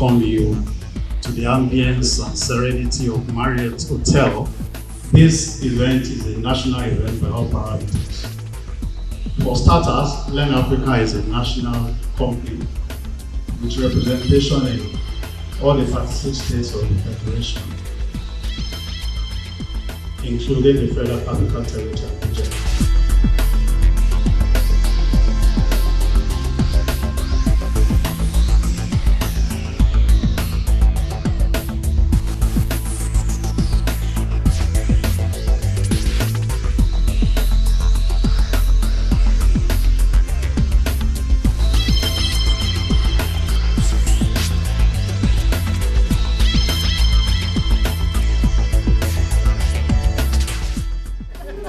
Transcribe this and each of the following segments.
welcome you to the ambience and serenity of Marriott Hotel. This event is a national event by all parameters. For starters, Learn Africa is a national company with representation in all the 36 states of the Federation, including the Federal Capital Territory, Abuja.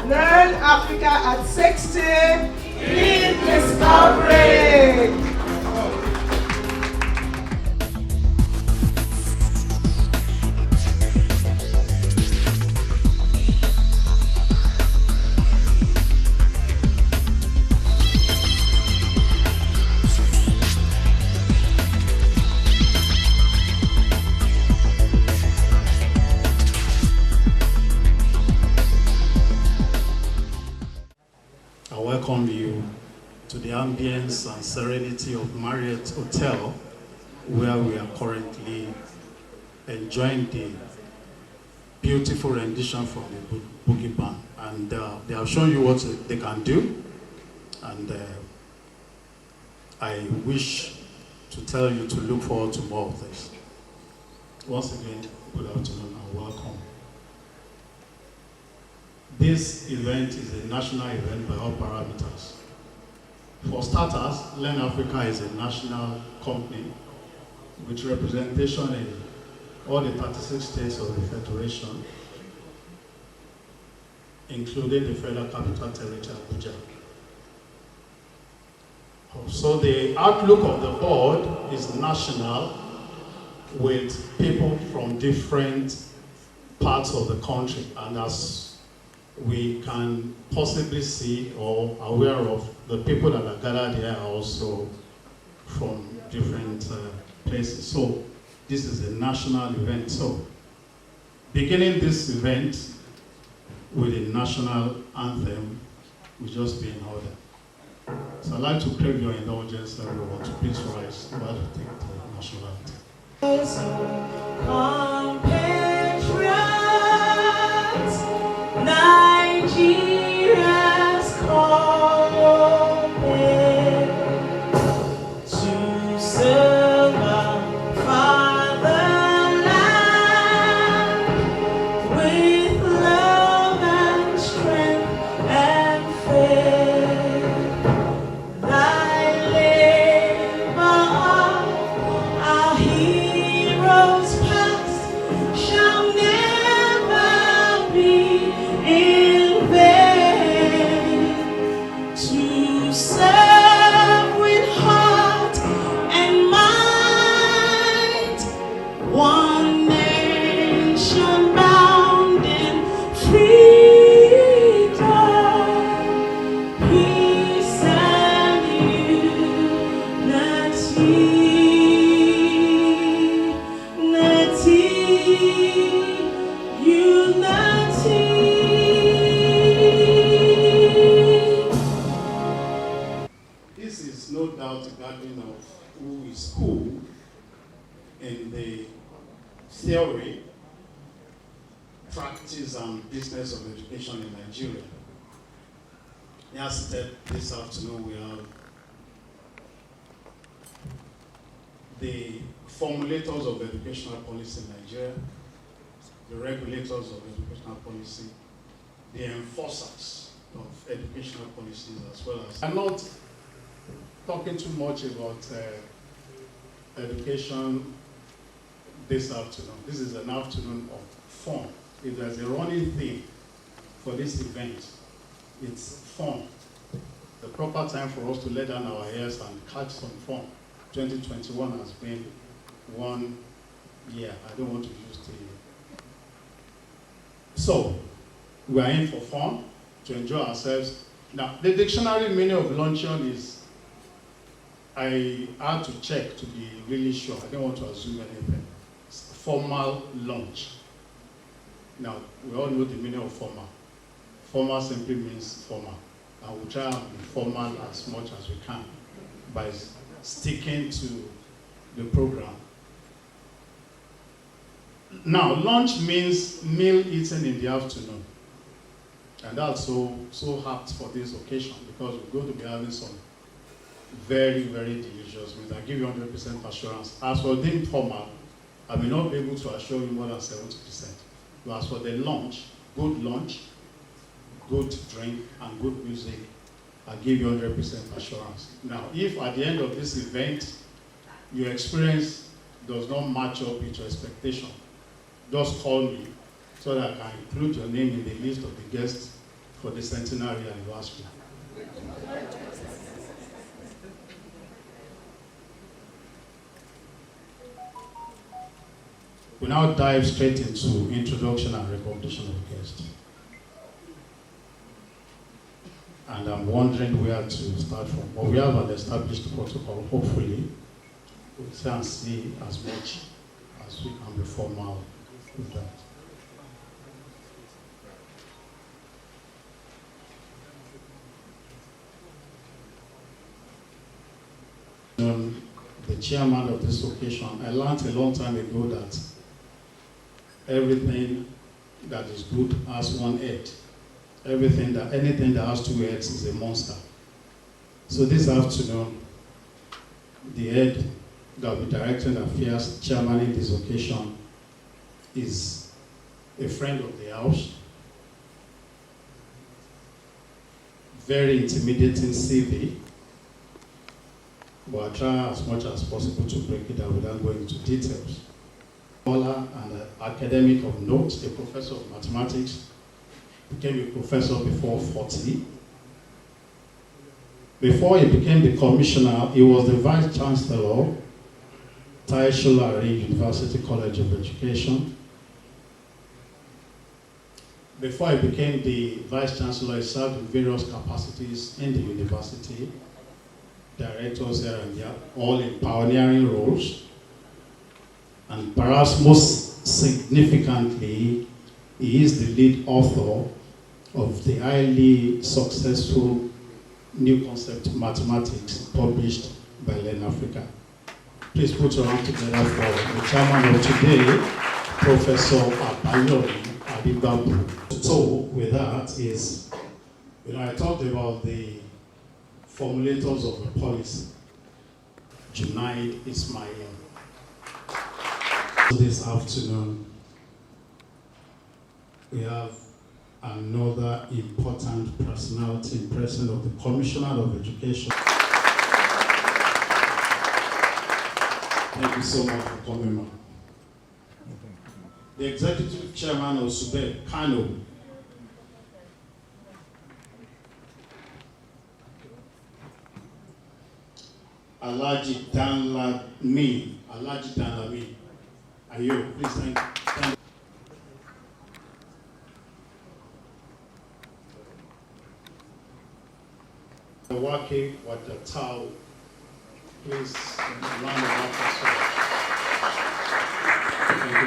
Learn Africa at 60 in discovery. I welcome you to the ambience and serenity of Marriott Hotel, where we are currently enjoying the beautiful rendition from the Boogie Band. And they have shown you what they can do. And I wish to tell you to look forward to more of this. Once again, good afternoon and welcome. This event is a national event by all parameters. For starters, Learn Africa is a national company with representation in all the 36 states of the Federation, including the Federal Capital Territory, Abuja. So the outlook of the board is national, with people from different parts of the country, and as we can possibly see or aware of, the people that are gathered here are also from different places. So this is a national event. So beginning this event with a national anthem will just be in order. So I'd like to crave your indulgence, everyone, to please rise while we take the national anthem. Nigeria's calling to serve our fatherland with love and strength and faith. Thy labor, our heroes past, shall never be in vain. To serve with heart and mind, one nation bound in freedom, peace and unity. This is no doubt a gathering of who is who in the theory, practice, and business of education in Nigeria. As said, this afternoon we have the formulators of educational policy in Nigeria, the regulators of educational policy, the enforcers of educational policies, as well as... I'm not talking too much about education this afternoon. This is an afternoon of fun. If there's a running theme for this event, it's fun. The proper time for us to let down our ears and catch some fun. 2021 has been 1 year. I don't want to use the... So, we are in for fun, to enjoy ourselves. Now, the dictionary meaning of luncheon is I had to check to be really sure. I don't want to assume anything. It's formal launch. Now, we all know the meaning of formal. Formal simply means formal. And we'll try and be formal as much as we can by sticking to the program. Now, lunch means meal eaten in the afternoon. And that's so apt for this occasion because we're going to be having some very, very delicious meals. I give you 100% assurance. As for the informal, I may not be able to assure you more than 70%. But as for the lunch, good drink, and good music, I give you 100% assurance. Now, if at the end of this event, your experience does not match up with your expectation, just call me so that I can include your name in the list of the guests for the centenary anniversary. We now dive straight into introduction and recognition of the guest. And I'm wondering where to start from. Well, we have an established protocol. Hopefully, we can see as much as we can be formal with that. The chairman of this occasion, I learned a long time ago that everything that is good has one head. Anything that has two heads is a monster. So this afternoon, the head that will be directing affairs, chairmaning this occasion, is a friend of the house. Very intimidating CV. But I'll try as much as possible to break it down without going into details. Scholar and an academic of note, a professor of mathematics, became a professor before 40. Before he became the commissioner, he was the vice chancellor, Tai Sholari University College of Education. Before he became the vice chancellor, he served in various capacities in the university, directors here and there, all in pioneering roles. And perhaps most significantly, he is the lead author of the highly successful New Concept Mathematics published by Learn Africa. Please put your hand together for the chairman of today, Professor Abayori Adibabu. So with that is, I talked about the formulators of the policy, Junaid Ismail. This afternoon, we have another important personality in presence of the Commissioner of Education. Thank you so much for coming, man. The Executive Chairman of SUBEB, Kano. Alhaji Danlami. Alhaji Danlami. Ayo, please thank you. Wake Wadatao, please round of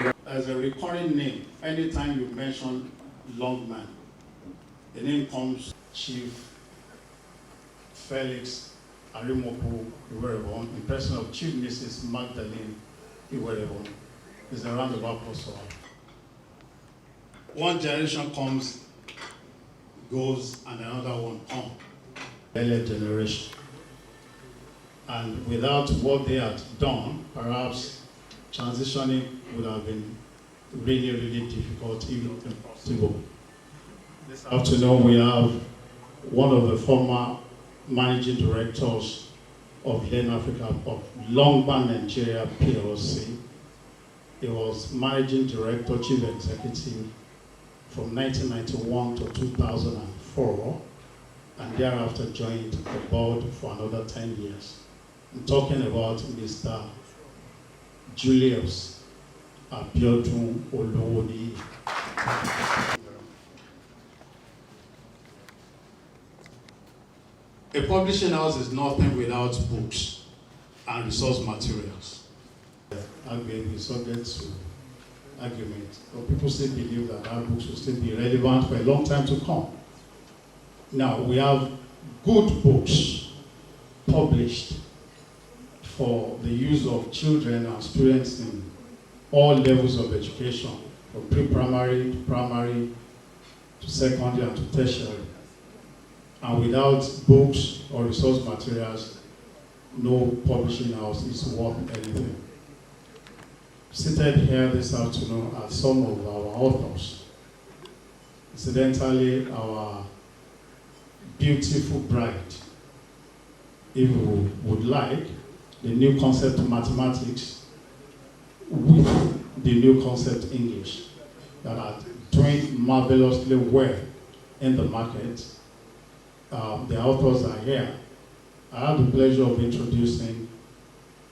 applause. As a recurring name, anytime you mention Longman, the name comes Chief Felix Arimoku Iwerebon, in person of Chief Mrs. Magdalene Iwerebon. There's a round of applause for her. One generation comes, goes, and another one comes. Earlier generation. And without what they had done, perhaps transitioning would have been really, really difficult, if not impossible. This afternoon, we have one of the former managing directors of Learn Africa, of Longban Nigeria PLC. He was managing director, chief executive from 1991 to 2004, and thereafter joined the board for another 10 years. I'm talking about Mr. Julius Abiodun Olowodi. A publishing house is nothing without books. and resource materials. Argument is subject to argument, but people still believe that our books will still be relevant for a long time to come. Now, we have good books published for the use of children and students in all levels of education, from pre-primary to primary to secondary and to tertiary. And without books or resource materials, no publishing house is worth anything. Seated here this afternoon are some of our authors. Incidentally, our beautiful bride, if you would like, the new concept mathematics with the new concept English that are doing marvelously well in the market. The authors are here. I have the pleasure of introducing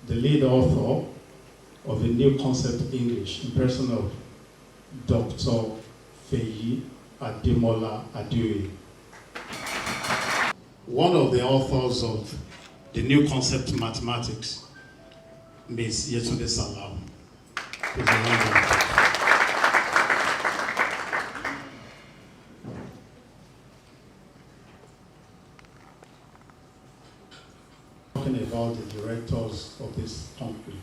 the lead author of the new concept English in person of Dr. Feyi Ademola Adeoye. One of the authors of the new concept mathematics, Ms. Yetunde Salam. Talking about the directors of this company,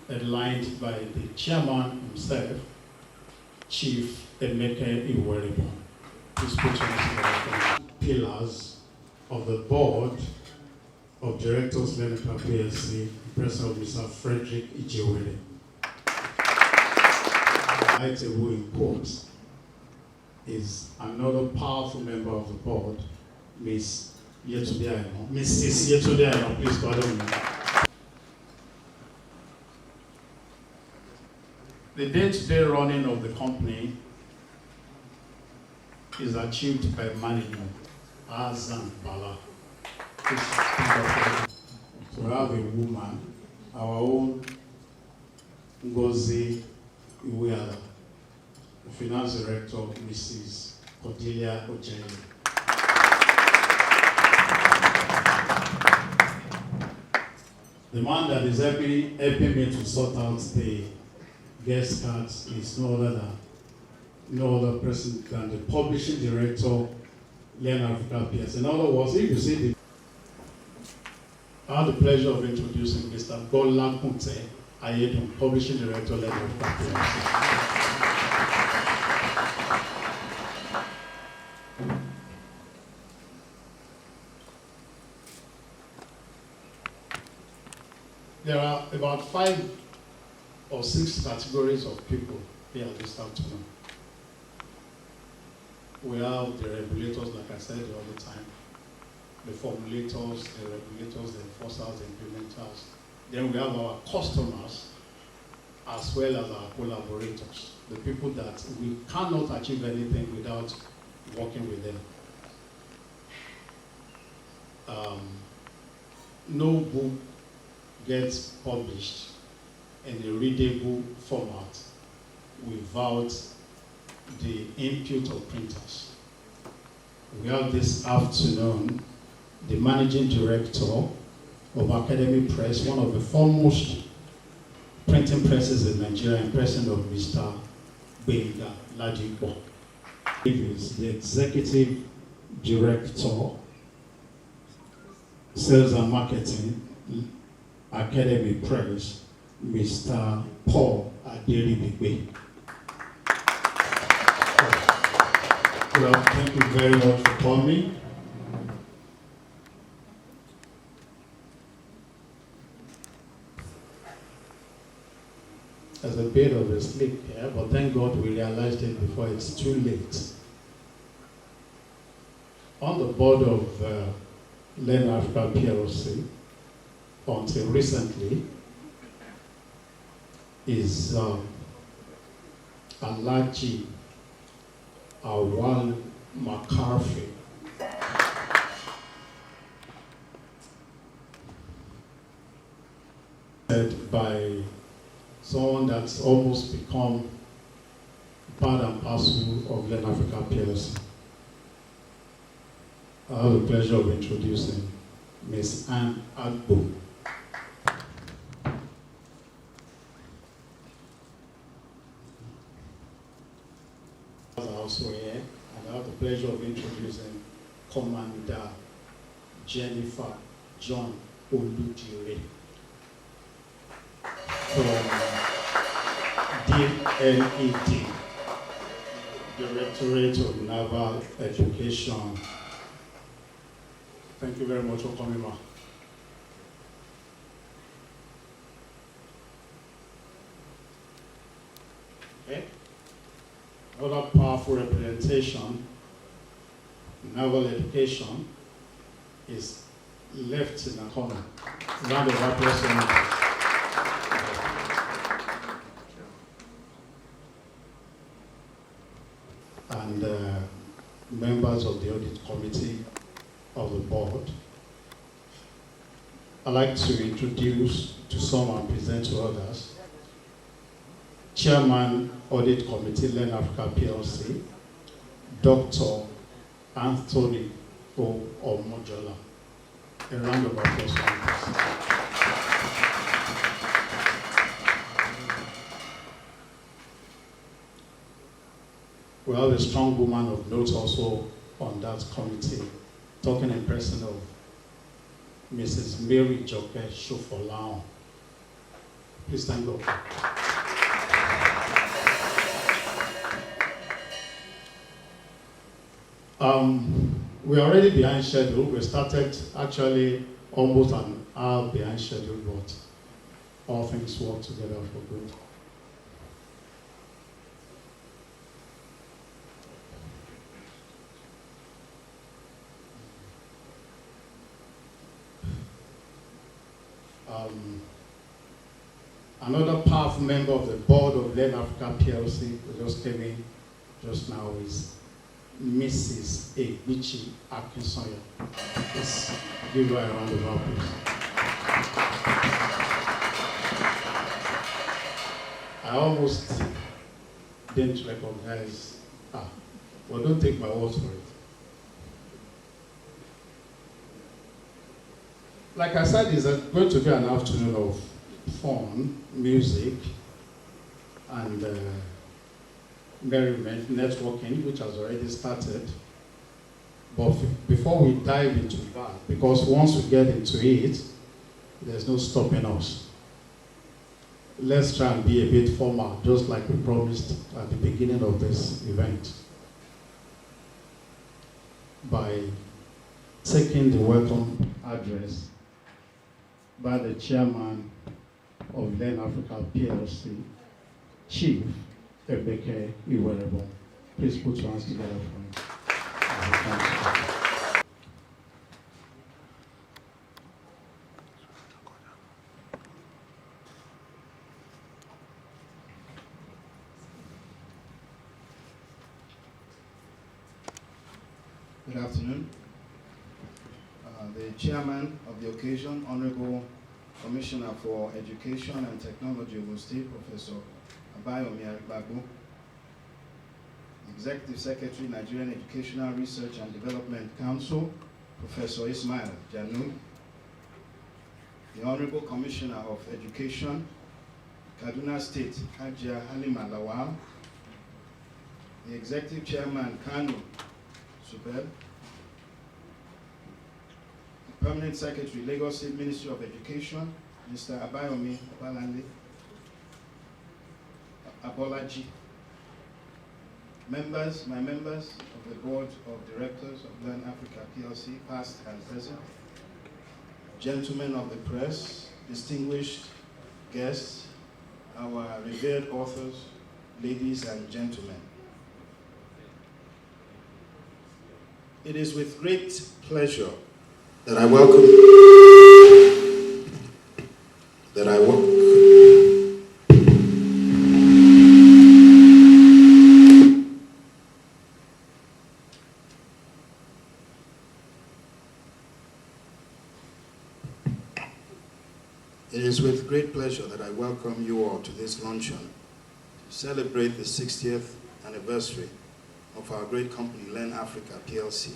headlined by the chairman himself, Chief Emeka Iwerebo. Please put your hands together. Pillars of the board of directors, Lenacap PLC, person of Mr. Frederick Ijewere. Itebu in court is another powerful member of the board, Ms. Yetunde Aino. Mrs. Yetunde Aino, please pardon me. The day-to-day running of the company is achieved by management, Azan Bala. So we have a woman, our own Ngozi Iweala, the finance director, Mrs. Cordelia Ojeni. The man that is helping me to sort out the guest cards is no other person than the publishing director, Len Africa PS. In other words, if you see I have the pleasure of introducing Mr. Bola Kunte Ayedun, publishing director, Len Africa PS. There are about 5 or 6 categories of people here this afternoon. We have the regulators, like I said all the time, the formulators, the regulators, the enforcers, the implementers. Then we have our customers, as well as our collaborators, the people that we cannot achieve anything without working with them. No book gets published in a readable format without the input of printers. We have this afternoon the managing director of Academy Press, one of the foremost printing presses in Nigeria, in person of Mr. Gbenga Ladipo. He is the executive director, sales and marketing, Academy Press, Mr. Paul Aderibigbe. Well, thank you very much for coming. There's a bit of a slip here, but thank God we realized it before it's too late. On the board of Len Africa PLC, until recently, is Alhaji Awal McCarthy. Said by someone that's almost become part and parcel of Len Africa PLC. I have the pleasure of introducing Ms. Anne Agbo. Also here, and I have the pleasure of introducing Commander Jennifer John Olujire from DNED, Directorate of Naval Education. Thank you very much for coming, ma. Okay. Another powerful representation, naval education, is Lieutenant Colonel. Round of applause for him. And members of the audit committee of the board. I'd like to introduce to some and present to others Chairman Audit Committee, LEARN Africa PLC, Dr. Anthony O. Omojola. A round of applause for him. We have a strong woman of note also on that committee, talking in person of Mrs. Mary Joke Shofolao. Please stand up. We're already behind schedule. We started actually almost an hour behind schedule, but all things work together for good. Another powerful member of the board of LEARN Africa PLC who just came in just now is Mrs. Egbichi Akinsanya. Let's give her a round of applause. I almost didn't recognize her. Well, don't take my word for it. Like I said, it's going to be an afternoon of fun, music, and merriment, networking, which has already started. But before we dive into that, because once we get into it, there's no stopping us. Let's try and be a bit formal, just like we promised at the beginning of this event, by taking the welcome address by the chairman of LEARN Africa PLC, Chief Ebeke Iwerebo. Please put your hands together for him. Good afternoon. The chairman of the occasion, Honorable Commissioner for Education and Technology, Ogun State, Professor Abayomi Aribagbo, Executive Secretary, Nigerian Educational Research and Development Council, Professor Ismail Janu, the Honorable Commissioner of Education, Kaduna State, Hajia Halima Lawal, the Executive Chairman, Kanu Subeb, the Permanent Secretary, Lagos State Ministry of Education, Mr. Abayomi Abolaji, my members of the Board of Directors of LEARN Africa PLC, past and present, gentlemen of the press, distinguished guests, our revered authors, ladies and gentlemen. It is with great pleasure that I welcome you all to this luncheon to celebrate the 60th anniversary of our great company, LEARN Africa PLC.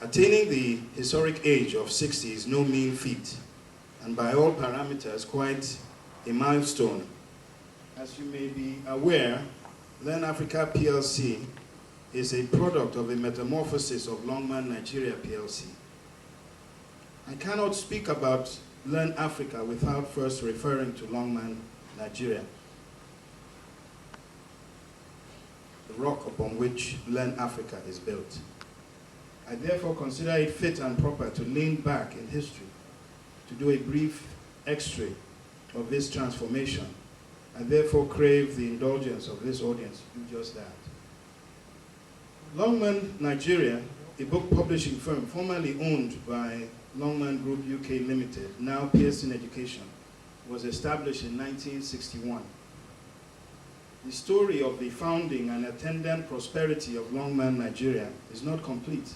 Attaining the historic age of 60 is no mean feat, and by all parameters, quite a milestone. As you may be aware, Learn Africa PLC is a product of a metamorphosis of Longman Nigeria PLC. I cannot speak about Learn Africa without first referring to Longman Nigeria, the rock upon which Learn Africa is built. I therefore consider it fit and proper to lean back in history to do a brief x-ray of this transformation. I therefore crave the indulgence of this audience to do just that. Longman Nigeria, a book publishing firm formerly owned by Longman Group UK Limited, now Pearson Education, was established in 1961. The story of the founding and attendant prosperity of Longman Nigeria is not complete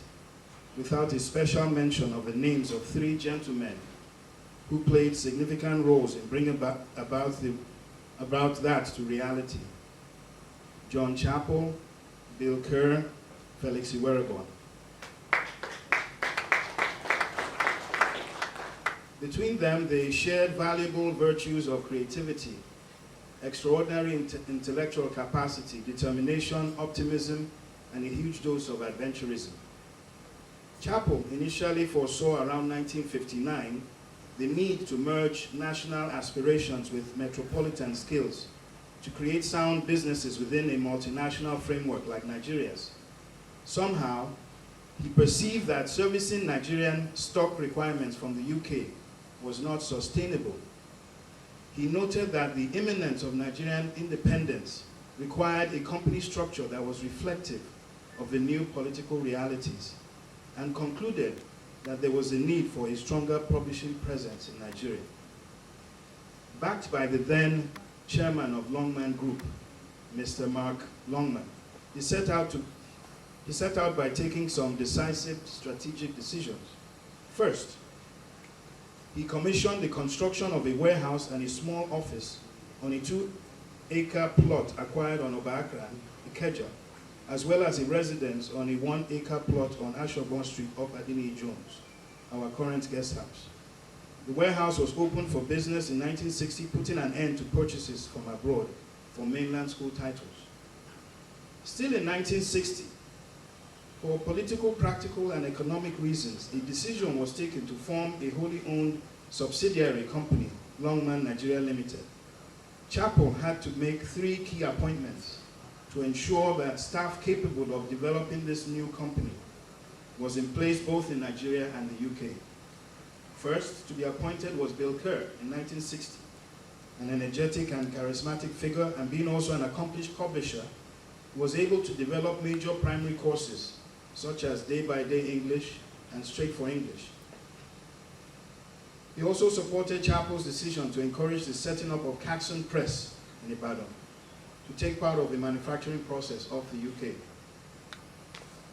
without a special mention of the names of three gentlemen who played significant roles in bringing about that to reality: John Chappell, Bill Kerr, Felix Iwerebon. Between them, they shared valuable virtues of creativity, extraordinary intellectual capacity, determination, optimism, and a huge dose of adventurism. Chappell initially foresaw around 1959 the need to merge national aspirations with metropolitan skills to create sound businesses within a multinational framework like Nigeria's. Somehow, he perceived that servicing Nigerian stock requirements from the UK was not sustainable. He noted that the imminence of Nigerian independence required a company structure that was reflective of the new political realities, and concluded that there was a need for a stronger publishing presence in Nigeria. Backed by the then chairman of Longman Group, Mr. Mark Longman, he set out by taking some decisive strategic decisions. First, he commissioned the construction of a warehouse and a small office on a 2-acre plot acquired on Obakran, Ikeja, as well as a residence on a 1-acre plot on Ashobon Street off Adini Jones, our current guest house. The warehouse was opened for business in 1960, putting an end to purchases from abroad for mainland school titles. Still in 1960, for political, practical, and economic reasons, a decision was taken to form a wholly owned subsidiary company, Longman Nigeria Limited. Chappell had to make 3 key appointments to ensure that staff capable of developing this new company was in place both in Nigeria and the UK. First to be appointed was Bill Kerr in 1960, an energetic and charismatic figure, and being also an accomplished publisher, was able to develop major primary courses such as day-by-day English and straight for English. He also supported Chappell's decision to encourage the setting up of Caxton Press in Ibadan, to take part of the manufacturing process of the UK.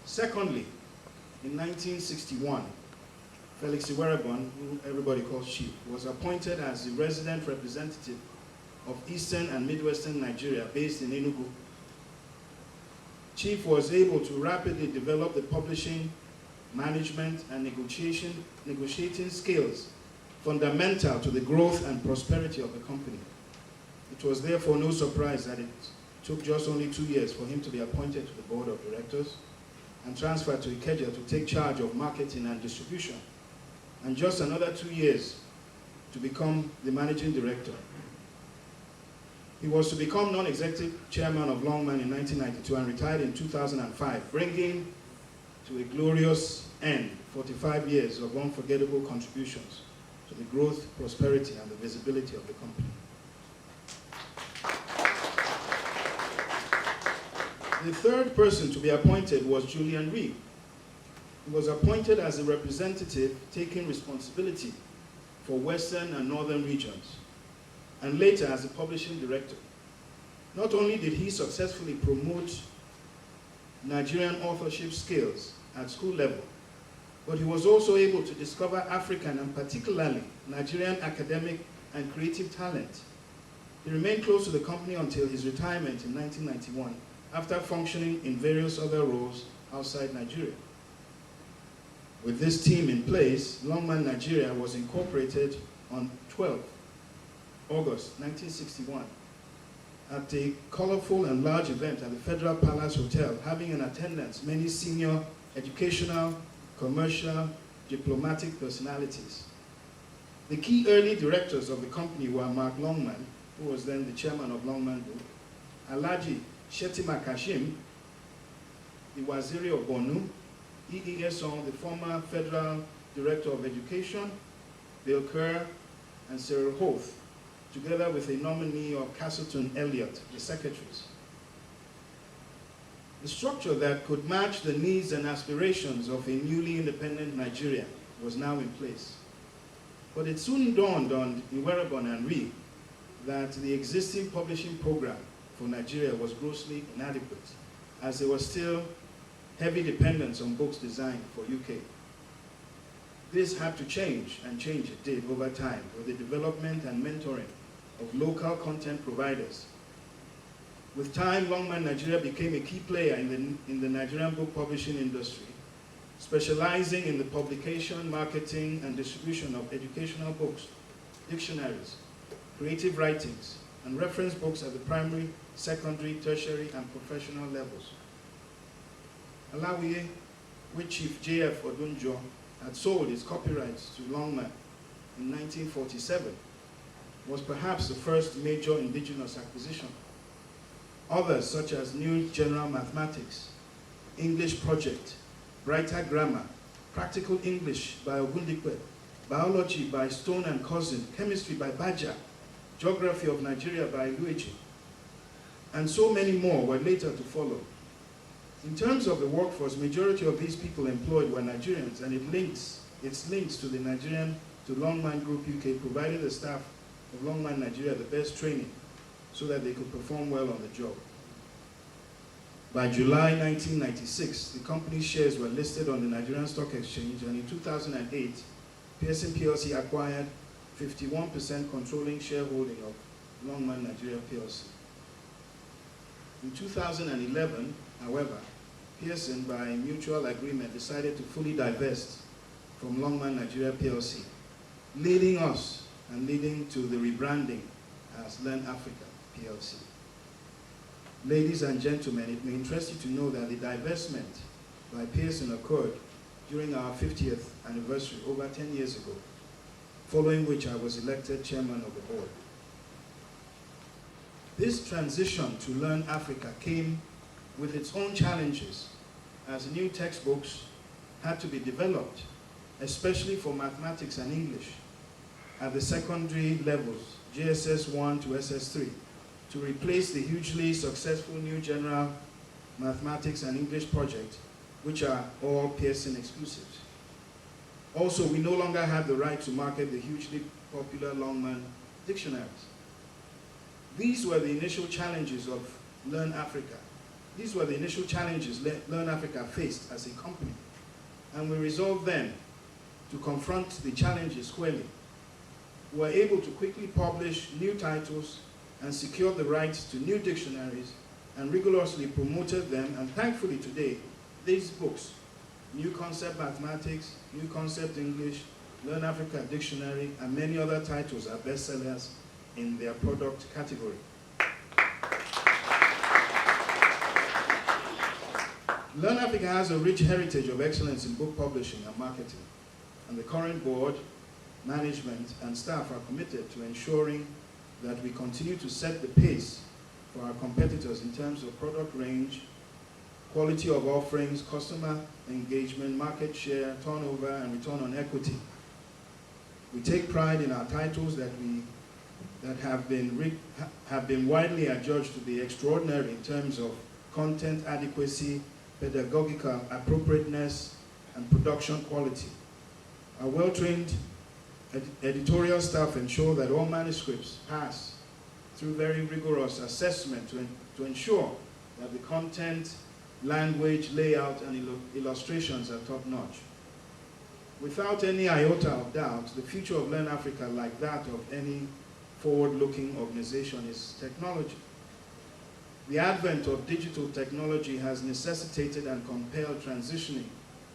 Secondly, in 1961, Felix Iwerebon, who everybody calls Chief, was appointed as the resident representative of Eastern and Midwestern Nigeria, based in Enugu. Chief was able to rapidly develop the publishing, management, and negotiating skills fundamental to the growth and prosperity of the company. It was therefore no surprise that it took just only 2 years for him to be appointed to the board of directors and transferred to Ikeja to take charge of marketing and distribution, and just another 2 years to become the managing director. He was to become non-executive chairman of Longman in 1992 and retired in 2005, bringing to a glorious end 45 years of unforgettable contributions to the growth, prosperity, and the visibility of the company. The third person to be appointed was Julian Reed. He was appointed as a representative taking responsibility for Western and Northern regions, and later as the publishing director. Not only did he successfully promote Nigerian authorship skills at school level, but he was also able to discover African and particularly Nigerian academic and creative talent. He remained close to the company until his retirement in 1991, after functioning in various other roles outside Nigeria. With this team in place, Longman Nigeria was incorporated on 12 August 1961 at a colorful and large event at the Federal Palace Hotel, having in attendance many senior educational, commercial, diplomatic personalities. The key early directors of the company were Mark Longman, who was then the chairman of Longman Group, Alhaji Shetima Kashim, the Waziri of Borno, E.E. Esson, the former Federal Director of Education, Bill Kerr, and Cyril Hoth, together with a nominee of Castleton Elliott, the secretaries. The structure that could match the needs and aspirations of a newly independent Nigeria was now in place. But it soon dawned on Iwerebon and Ri that the existing publishing program for Nigeria was grossly inadequate, as there was still heavy dependence on books designed for UK. This had to change, and change it did over time, with the development and mentoring of local content providers. With time, Longman Nigeria became a key player in the Nigerian book publishing industry, specializing in the publication, marketing, and distribution of educational books, dictionaries, creative writings, and reference books at the primary, secondary, tertiary, and professional levels. Alawiye, which Chief J.F. Odunjo had sold its copyrights to Longman in 1947, was perhaps the first major indigenous acquisition. Others, such as New General Mathematics, English Project, Brighter Grammar, Practical English by Ogundipe, Biology by Stone and Cousin, Chemistry by Baja, Geography of Nigeria by Luigi, and so many more were later to follow. In terms of the workforce, majority of these people employed were Nigerians, and its links to the Longman Group UK provided the staff of Longman Nigeria the best training so that they could perform well on the job. By July 1996, the company's shares were listed on the Nigerian Stock Exchange, and in 2008, Pearson PLC acquired 51% controlling shareholding of Longman Nigeria PLC. In 2011, however, Pearson, by mutual agreement, decided to fully divest from Longman Nigeria PLC, leading to the rebranding as Learn Africa PLC. Ladies and gentlemen, it may interest you to know that the divestment by Pearson occurred during our 50th anniversary over 10 years ago, following which I was elected chairman of the board. This transition to Learn Africa came with its own challenges, as new textbooks had to be developed, especially for mathematics and English, at the secondary levels, JSS 1 to SS3, to replace the hugely successful New General Mathematics and English project, which are all Pearson exclusives. Also, we no longer have the right to market the hugely popular Longman dictionaries. These were the initial challenges of Learn Africa. These were the initial challenges Learn Africa faced as a company, and we resolved then to confront the challenges squarely. We were able to quickly publish new titles and secure the rights to new dictionaries, and rigorously promoted them, and thankfully today, these books, New Concept Mathematics, New Concept English, Learn Africa Dictionary, and many other titles are bestsellers in their product category. Learn Africa has a rich heritage of excellence in book publishing and marketing, and the current board, management, and staff are committed to ensuring that we continue to set the pace for our competitors in terms of product range, quality of offerings, customer engagement, market share, turnover, and return on equity. We take pride in our titles that have been widely adjudged to be extraordinary in terms of content adequacy, pedagogical appropriateness, and production quality. Our well-trained editorial staff ensure that all manuscripts pass through very rigorous assessment to ensure that the content, language, layout, and illustrations are top-notch. Without any iota of doubt, the future of Learn Africa, like that of any forward-looking organization, is technology. The advent of digital technology has necessitated and compelled transitioning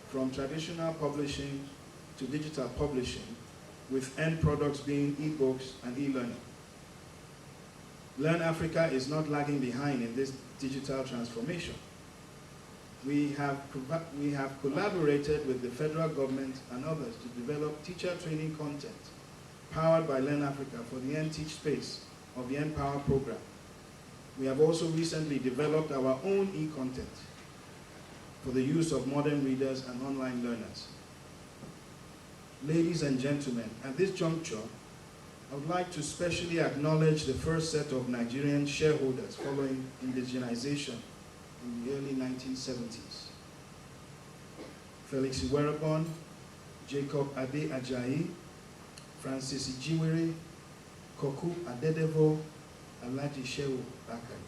from traditional publishing to digital publishing, with end products being e-books and e-learning. Learn Africa is not lagging behind in this digital transformation. We have collaborated with the federal government and others to develop teacher training content powered by Learn Africa for the NTeach space of the Empower program. We have also recently developed our own e-content for the use of modern readers and online learners. Ladies and gentlemen, at this juncture, I would like to specially acknowledge the first set of Nigerian shareholders following indigenization in the early 1970s. Felix Iwerebon, Jacob Ade Ajayi, Francis Ijiwere, Koku Adedevo, Alhaji Shehu Bakari.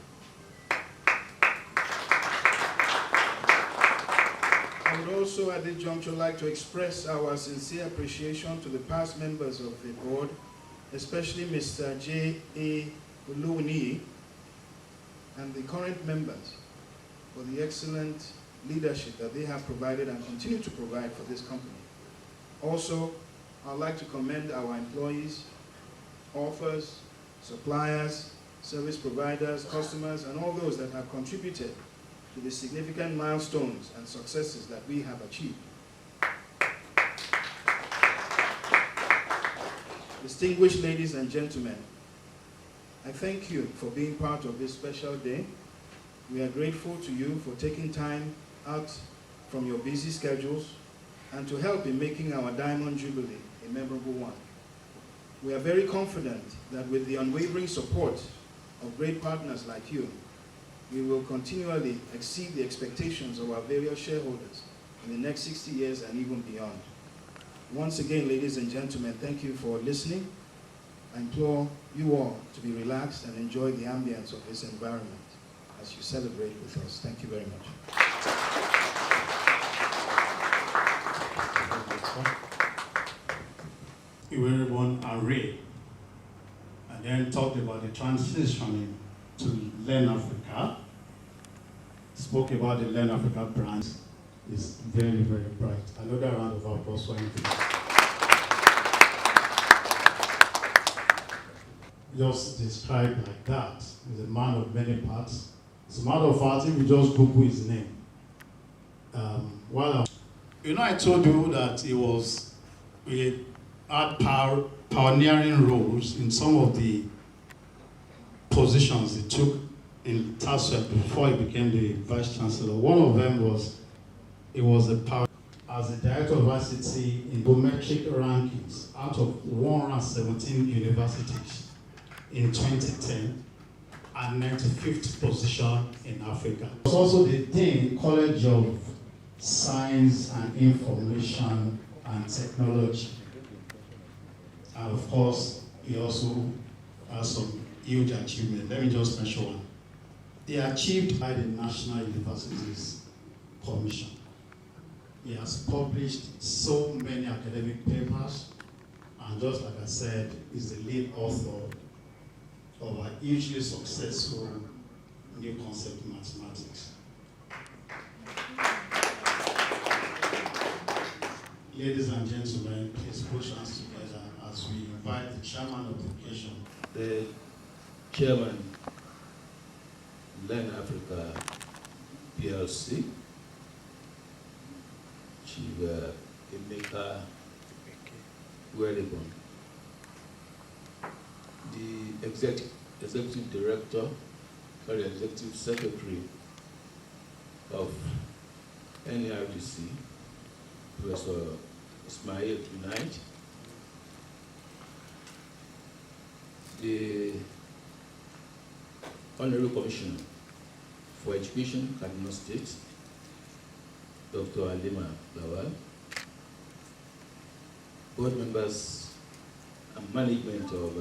I would also at this juncture like to express our sincere appreciation to the past members of the board, especially Mr. J.A. Oluwini and the current members for the excellent leadership that they have provided and continue to provide for this company. Also, I'd like to commend our employees, authors, suppliers, service providers, customers, and all those that have contributed to the significant milestones and successes that we have achieved. Distinguished ladies and gentlemen, I thank you for being part of this special day. We are grateful to you for taking time out from your busy schedules and to help in making our Diamond Jubilee a memorable one. We are very confident that with the unwavering support of great partners like you, we will continually exceed the expectations of our various shareholders in the next 60 years and even beyond. Once again, ladies and gentlemen, thank you for listening. I implore you all to be relaxed and enjoy the ambience of this environment as you celebrate with us. Thank you very much. Iwerebon and Ray, and then talked about the transitioning to Learn Africa. Spoke about the Learn Africa brand. It's very, very bright. Another round of applause for him. Just described like that. He's a man of many parts. As a matter of fact, if you just Google his name, I told you that he had pioneering roles in some of the positions he took in TASUEP before he became the vice chancellor. One of them was as the director of ICT in geometric rankings out of 117 universities in 2010 and 95th position in Africa. He was also the Dean, College of Science and Information and Technology. And of course, he also has some huge achievement. Let me just mention one. He achieved by the National Universities Commission. He has published so many academic papers, and just like I said, is the lead author of a hugely successful new concept mathematics. Ladies and gentlemen, please put hands together as we invite the chairman of the occasion. The chairman, Learn Africa PLC, Chief Emeka Iwerebon, the executive director, or the executive secretary of NERDC, Professor Ismail Tunait, the Honorable Commissioner for Education, Kaduna State, Dr. Halima Lawal, board members and management of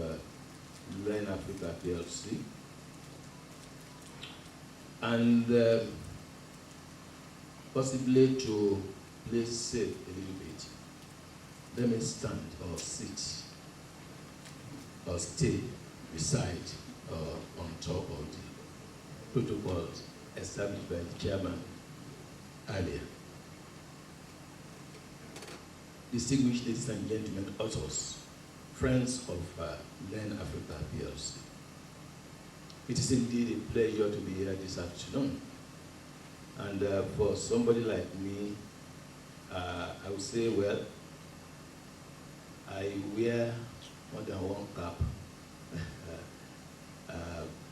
Learn Africa PLC, and possibly to play safe a little bit, let me stand or sit or stay beside or on top of the protocols established by the chairman earlier. Distinguished ladies and gentlemen, authors, friends of Learn Africa PLC. It is indeed a pleasure to be here this afternoon. And for somebody like me, I would say, well, I wear more than one cap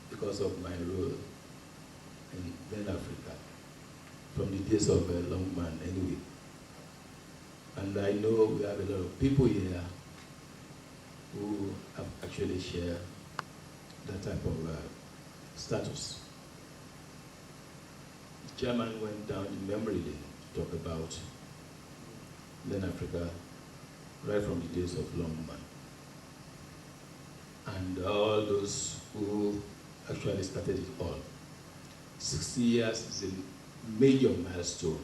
because of my role in Len Africa from the days of Longman anyway. And I know we have a lot of people here who have actually shared that type of status. The chairman went down in memory lane to talk about Len Africa right from the days of Longman. And all those who actually started it all. 60 years is a major milestone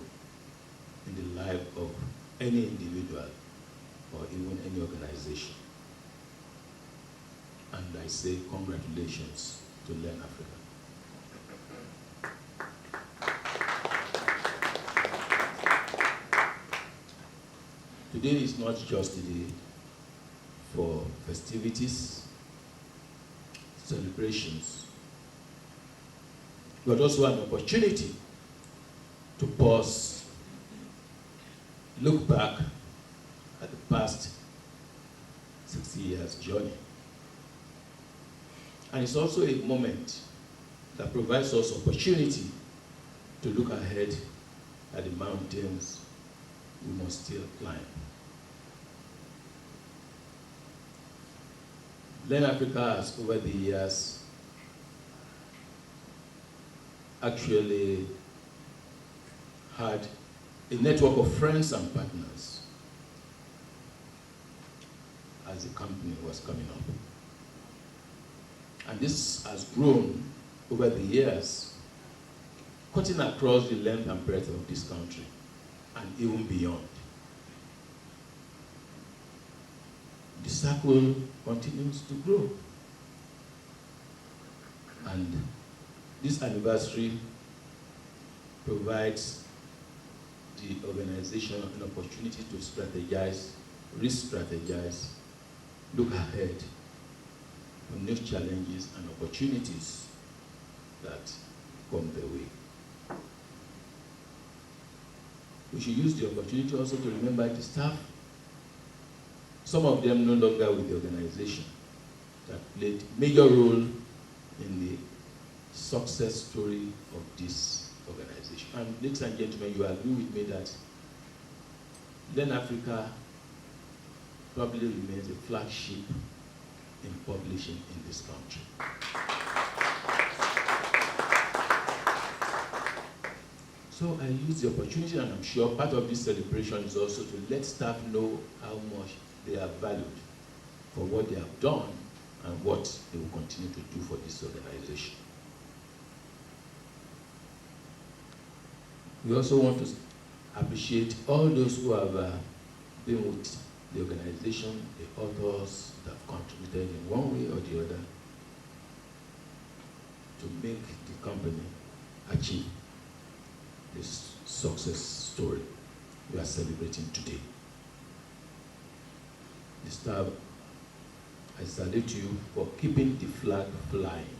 in the life of any individual or even any organization. And I say congratulations to Len Africa. Today is not just a day for festivities, celebrations, but also an opportunity to pause, look back at the past 60 years journey. And it's also a moment that provides us opportunity to look ahead at the mountains we must still climb. Len Africa has, over the years, actually had a network of friends and partners as the company was coming up. And this has grown over the years, cutting across the length and breadth of this country and even beyond. The circle continues to grow. And this anniversary provides the organization an opportunity to strategize, re-strategize, look ahead for new challenges and opportunities that come their way. We should use the opportunity also to remember the staff. Some of them no longer with the organization that played major role in the success story of this organization. And ladies and gentlemen, you agree with me that Len Africa probably remains a flagship in publishing in this country. So I use the opportunity, and I'm sure part of this celebration is also to let staff know how much they are valued for what they have done and what they will continue to do for this organization. We also want to appreciate all those who have been with the organization, the authors that have contributed in one way or the other to make the company achieve this success story we are celebrating today. The staff, I salute you for keeping the flag flying.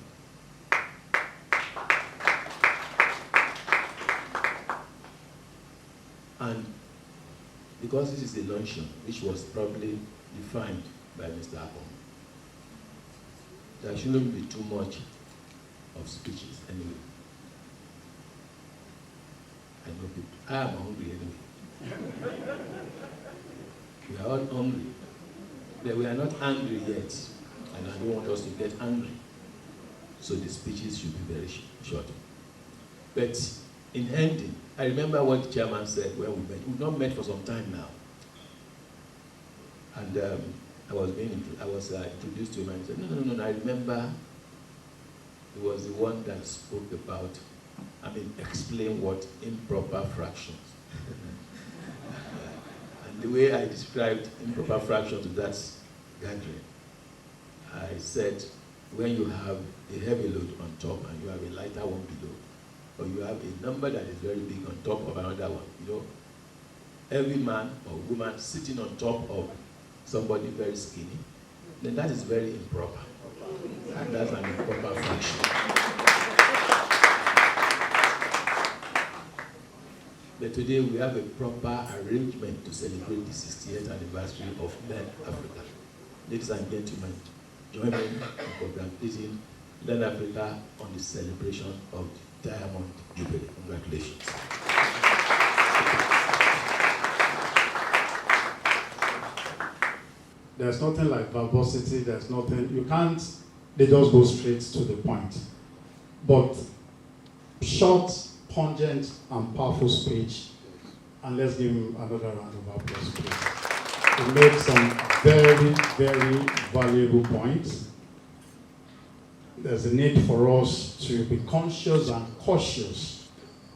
And because this is a luncheon, which was probably defined by Mr. Akon, there shouldn't be too much of speeches anyway. I know people, I am hungry anyway. We are all hungry. But we are not angry yet, and I don't want us to get angry. So the speeches should be very short. But in ending, I remember what the chairman said when we met. We've not met for some time now. And I was introduced to him, and he said, no, I remember he was the one that spoke about, explain what improper fractions. And the way I described improper fractions to that gathering, I said, when you have a heavy load on top and you have a lighter one below, or you have a number that is very big on top of another one, every man or woman sitting on top of somebody very skinny, then that is very improper. And that's an improper function. But today we have a proper arrangement to celebrate the 60th anniversary of Learn Africa. Ladies and gentlemen, join me in congratulating Learn Africa on the celebration of the Diamond Jubilee. Congratulations. There's nothing like verbosity, there's nothing, you can't, they just go straight to the point. But short, pungent, and powerful speech, and let's give him another round of applause, please. He made some very, very valuable points. There's a need for us to be conscious and cautious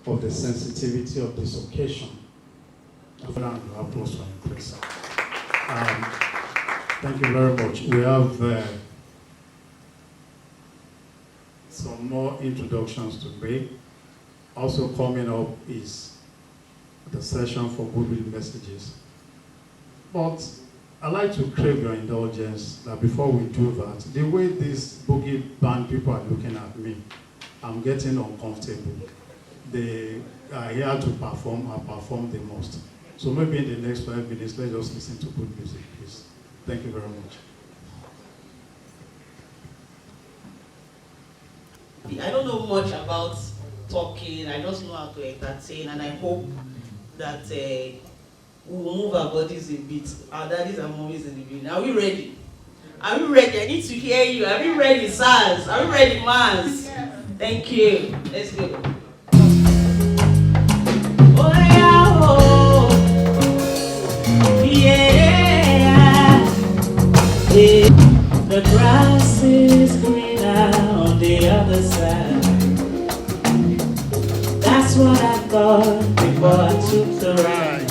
of the sensitivity of this occasion. A round of applause for him, please. Thank you very much. We have some more introductions to make. Also coming up is the session for goodwill messages. But I'd like to crave your indulgence that before we do that, the way these boogie band people are looking at me, I'm getting uncomfortable. They are here to perform, I perform the most. So maybe in the next 5 minutes, let's just listen to good music, please. Thank you very much. I don't know much about talking, I just know how to entertain, and I hope that we will move our bodies a bit. Our daddies and mommies in the building. Are we ready? Are we ready? I need to hear you. Are we ready, sirs? Are we ready, mans? Thank you. Let's go. Oh, yeah, oh. Yeah. Yeah. The grass is greener on the other side. That's what I thought before I took the ride.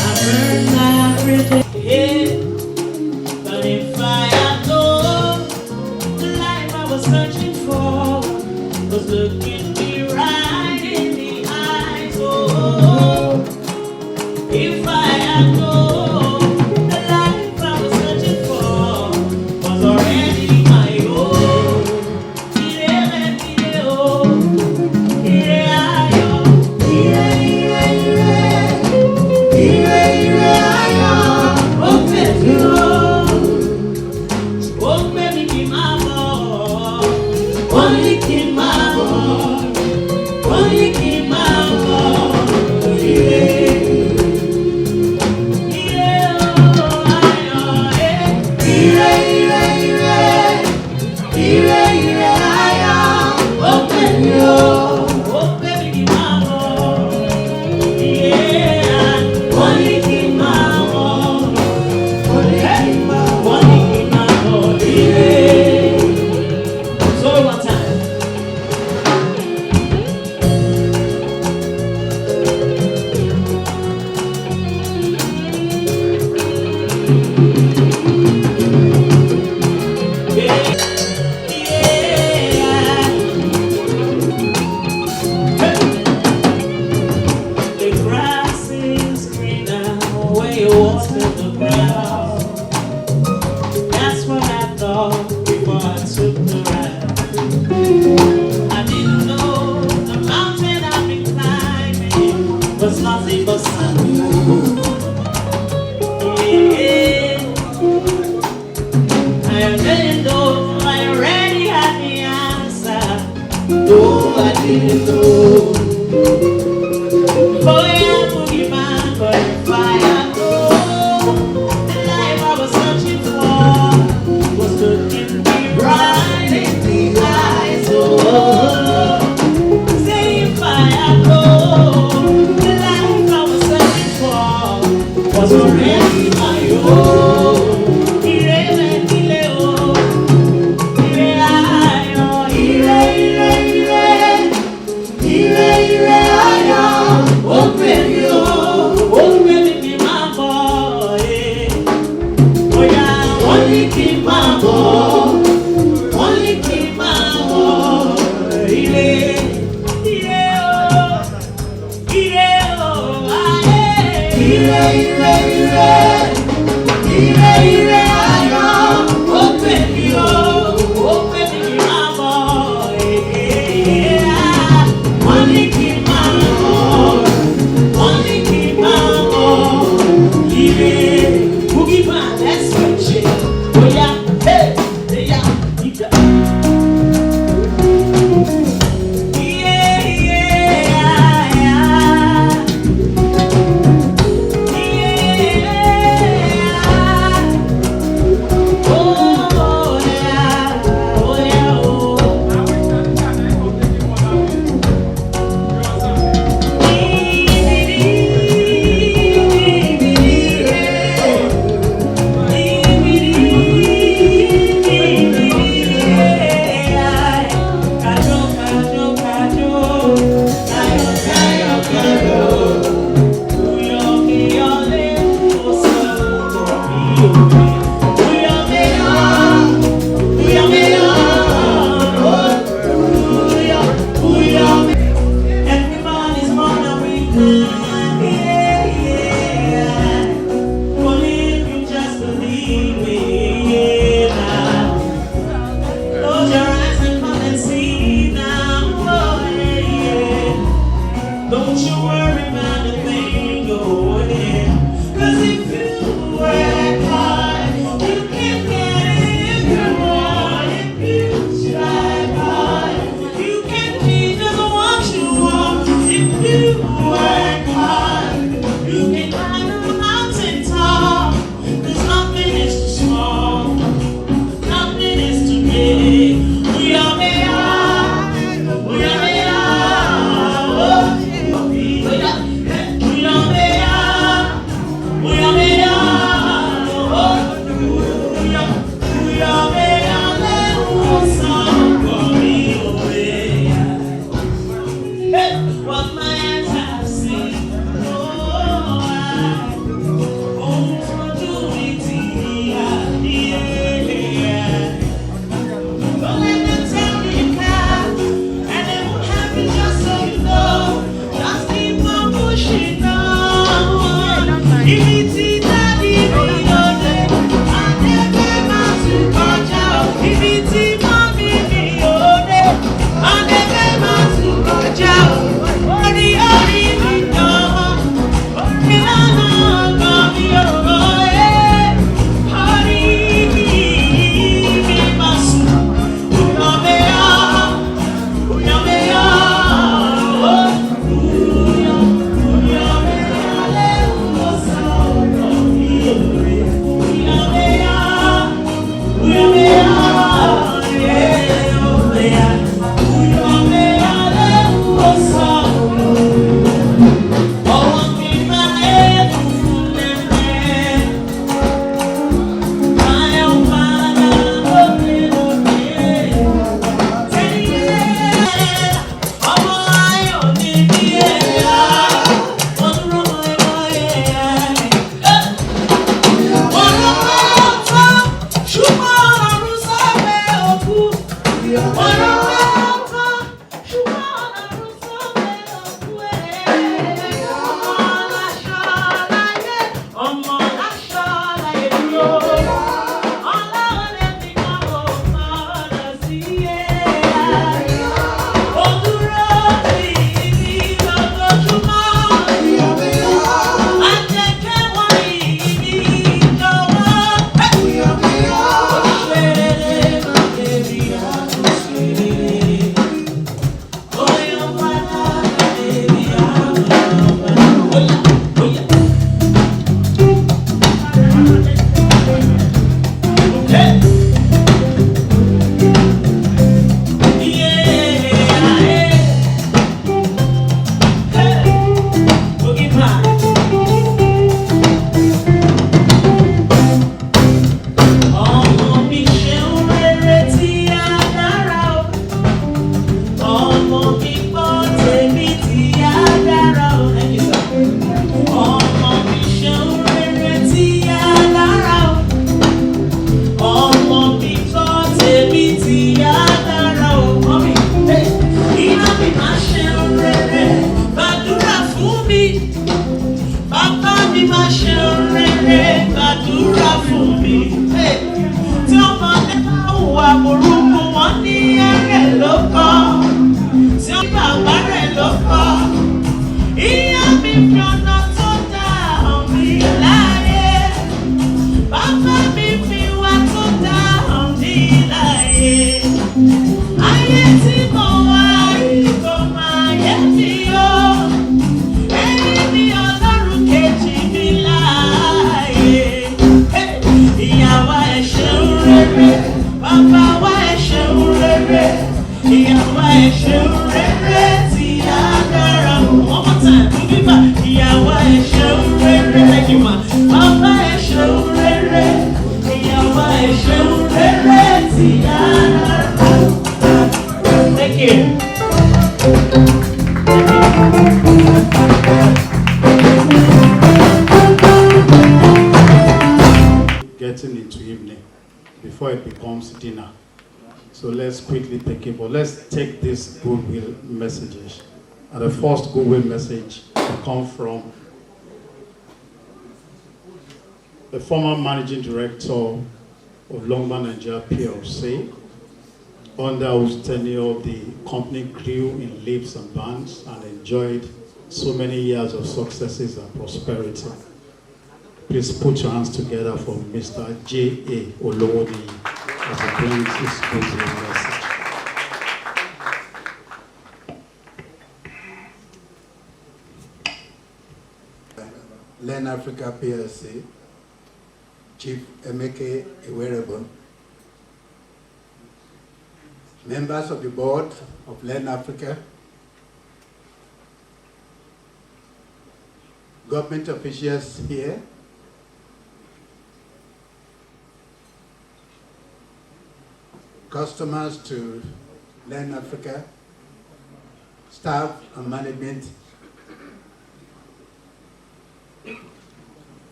I burned every day, but if I had known the life I was searching for was looking me right in the eyes. Oh, if I had known the life I was searching for was already my own. Ire, ire, ayọ̀, ó pè mí o. Getting into evening before it becomes dinner. So let's quickly take it, but let's take these goodwill messages. And the first goodwill message will come from the former managing director of Longman Nigeria PLC, under whose tenure the company grew in leaps and bounds and enjoyed so many years of successes and prosperity. Please put your hands together for Mr. J.A. Olowodi as he brings his goodwill message. Learn Africa PLC, Chief Emeke Iwerebon, members of the board of Learn Africa, government officials here, customers to Learn Africa, staff and management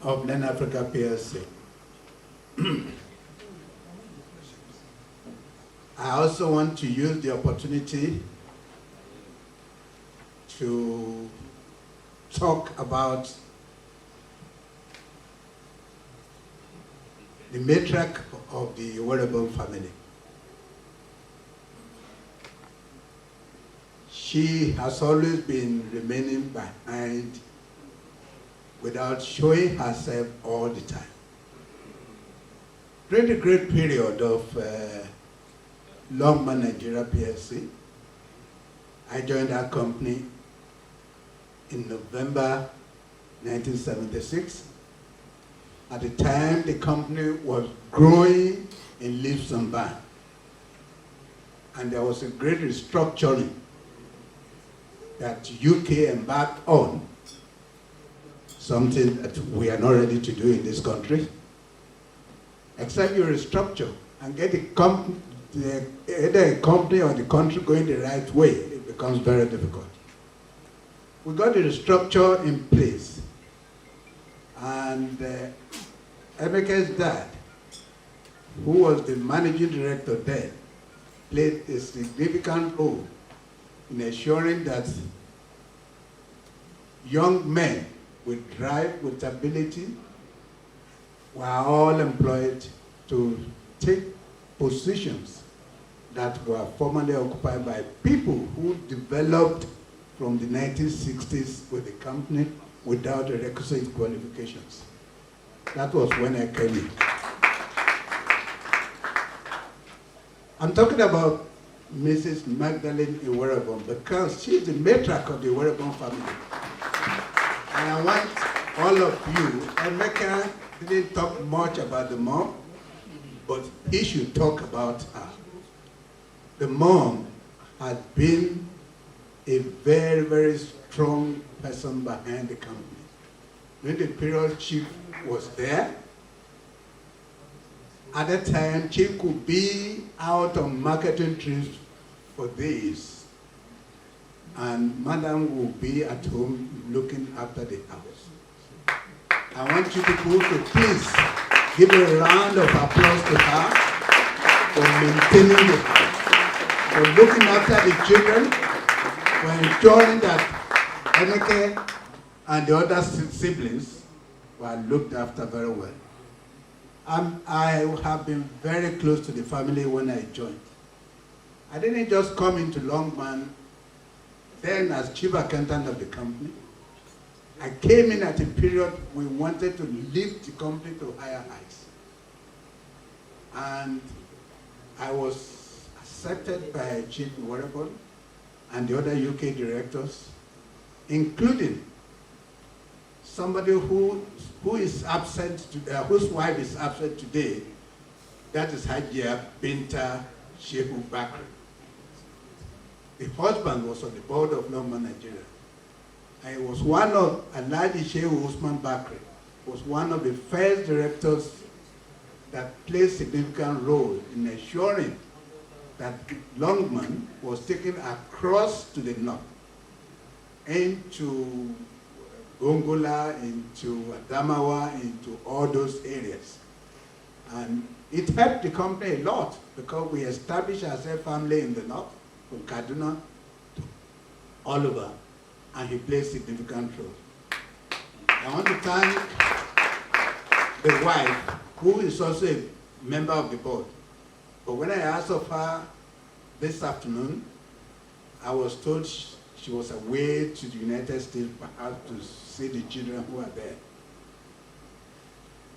of Learn Africa PLC. I also want to use the opportunity to talk about the matriarch of the Iwerebon family. She has always been remaining behind without showing herself all the time. During the great period of Longman Nigeria PLC, I joined our company in November 1976. At the time, the company was growing in leaps and bounds, and there was a great restructuring that UK embarked on, something that we are not ready to do in this country. Except you restructure and get either a company or the country going the right way, it becomes very difficult. We got the restructure in place, and Emeke's dad, who was the managing director then, played a significant role in ensuring that young men with drive, with ability, were all employed to take positions that were formerly occupied by people who developed from the 1960s with the company without the requisite qualifications. That was when I came in. I'm talking about Mrs. Magdalene Iwerebon because she's the matriarch of the Iwerebon family. And I want all of you, Emeka didn't talk much about the mom, but he should talk about her. The mom had been a very, very strong person behind the company. When the period Chief was there, at that time, Chief could be out on marketing trips for days, and Madam will be at home looking after the house. I want you people to please give a round of applause to her for maintaining the house, for looking after the children, for ensuring that Emeka and the other siblings were looked after very well. I have been very close to the family when I joined. I didn't just come into Longman then as chief accountant of the company. I came in at a period we wanted to lift the company to higher heights. And I was accepted by Chief Warable and the other UK directors, including somebody who is absent, whose wife is absent today. That is Hajia Binta Shehu Bakri. The husband was on the board of Longman Nigeria. And he was one of, Alhaji Shehu Usman Bakri, was one of the first directors that played a significant role in ensuring that Longman was taken across to the north, into Gongola, into Adamawa, into all those areas. And it helped the company a lot because we established ourselves family in the north, from Kaduna to all over, and he played a significant role. I want to thank the wife, who is also a member of the board. But when I asked of her this afternoon, I was told she was away to the United States, perhaps to see the children who are there.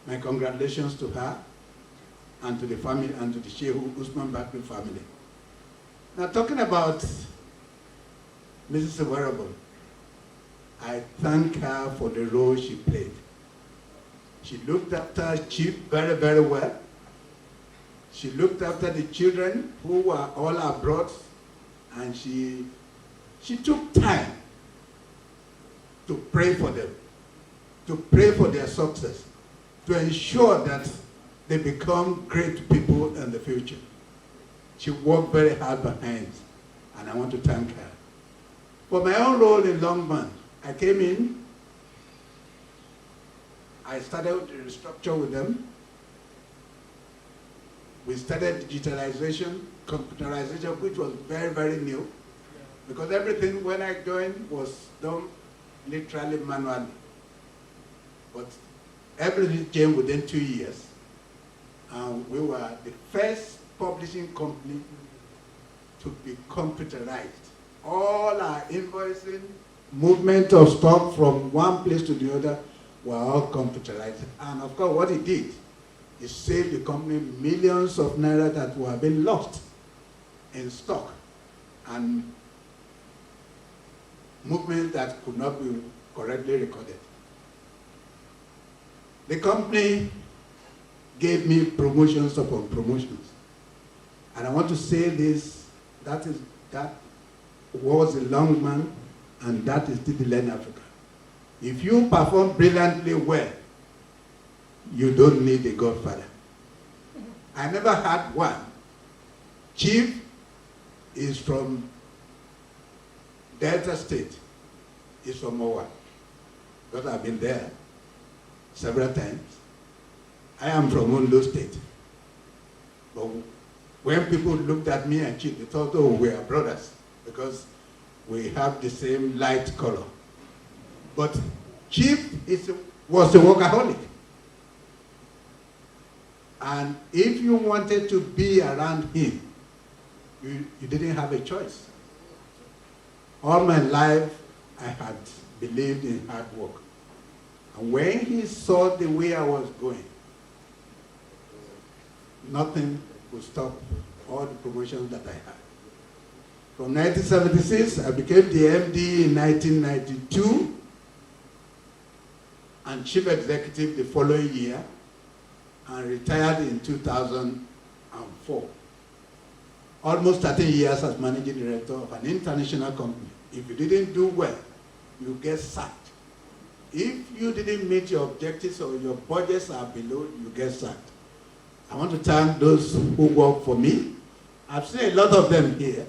My congratulations to her and to the family and to the Shehu Usman Bakri family. Now, talking about Mrs. Wearable, I thank her for the role she played. She looked after Chief very, very well. She looked after the children who were all abroad, and she took time to pray for them, to pray for their success, to ensure that they become great people in the future. She worked very hard behind, and I want to thank her. For my own role in Longman, I came in, I started the restructure with them. We started digitalization, computerization, which was very, very new, because everything when I joined was done literally manually. But everything came within 2 years. And we were the first publishing company to be computerized. All our invoicing, movement of stock from one place to the other were all computerized. And of course, what it did, it saved the company millions of naira that were being lost in stock and movements that could not be correctly recorded. The company gave me promotions upon promotions. And I want to say this, that was a Longman, and that is still Len Africa. If you perform brilliantly well, you don't need a godfather. I never had one. Chief is from Delta State. He's from Mowa, because I've been there several times. I am from Ondo State. But when people looked at me and Chief, they thought, oh, we are brothers, because we have the same light color. But Chief was a workaholic. And if you wanted to be around him, you didn't have a choice. All my life, I had believed in hard work. And when he saw the way I was going, nothing could stop all the promotions that I had. From 1976, I became the MD in 1992. and chief executive the following year, and retired in 2004. Almost 13 years as managing director of an international company. If you didn't do well, you get sacked. If you didn't meet your objectives or your budgets are below, you get sacked. I want to thank those who work for me. I've seen a lot of them here.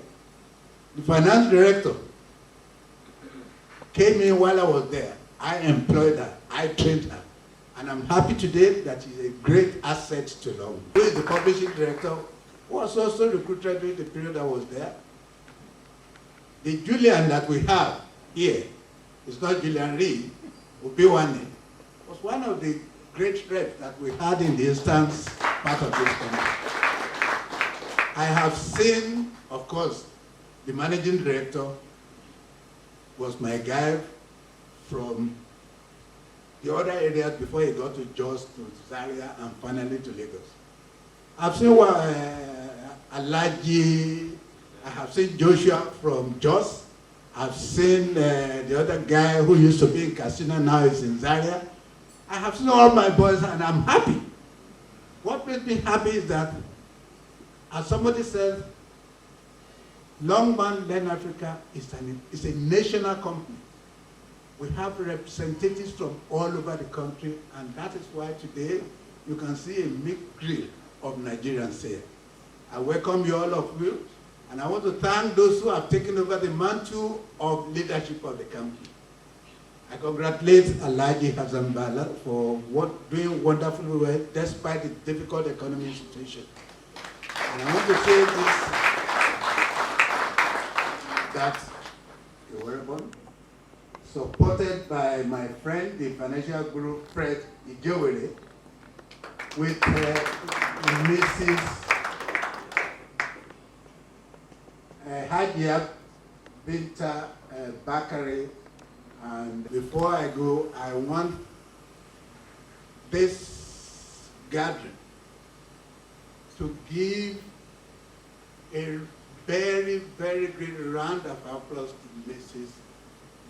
The finance director came in while I was there. I employed her, I trained her. And I'm happy today that she's a great asset to Long. Who is the publishing director, who was also recruited during the period I was there. The Julian that we have here, it's not Julian Reed, Obiwane, was one of the great reps that we had in the eastern part of this country. I have seen, of course, the managing director was my guy from the other areas before he got to Jos, to Zaria, and finally to Lagos. I've seen Alaji, I have seen Joshua from Jos. I've seen the other guy who used to be in Casino, now is in Zaria. I have seen all my boys and I'm happy. What makes me happy is that, as somebody said, Longman Learn Africa is a national company. We have representatives from all over the country, and that is why today you can see a mixed grill of Nigerians here. I welcome you, all of you, and I want to thank those who have taken over the mantle of leadership of the company. I congratulate Alhaji Hassan Bala for doing wonderfully well despite the difficult economic situation. And I want to say this, that you're welcome, supported by my friend, the financial guru Fred Ijowere, with Mrs. Hajia Binta Bakari. And before I go, I want this gathering to give a very, very great round of applause to Mrs.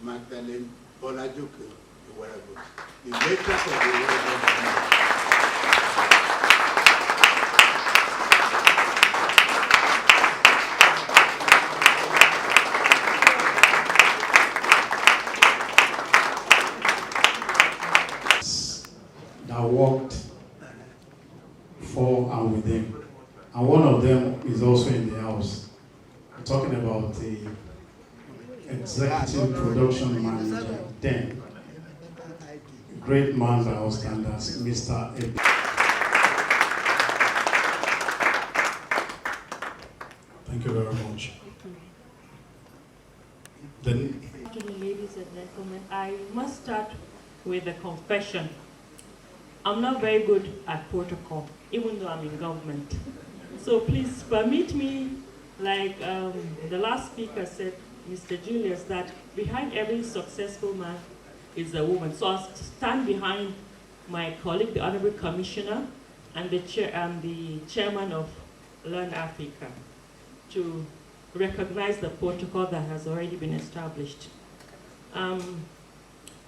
Magdalene Bolajuku, the Wearables, the matrix of the Wearables. That worked for and with them. And one of them is also in the house. I'm talking about the executive production manager, then, a great man by our standards, Mr. Ebi. Thank you very much. Then, Ladies and gentlemen, I must start with a confession. I'm not very good at protocol, even though I'm in government. So please permit me, like the last speaker said, Mr. Julius, that behind every successful man is a woman. So I'll stand behind my colleague, the Honorable Commissioner, and the chairman of Learn Africa to recognize the protocol that has already been established. I'm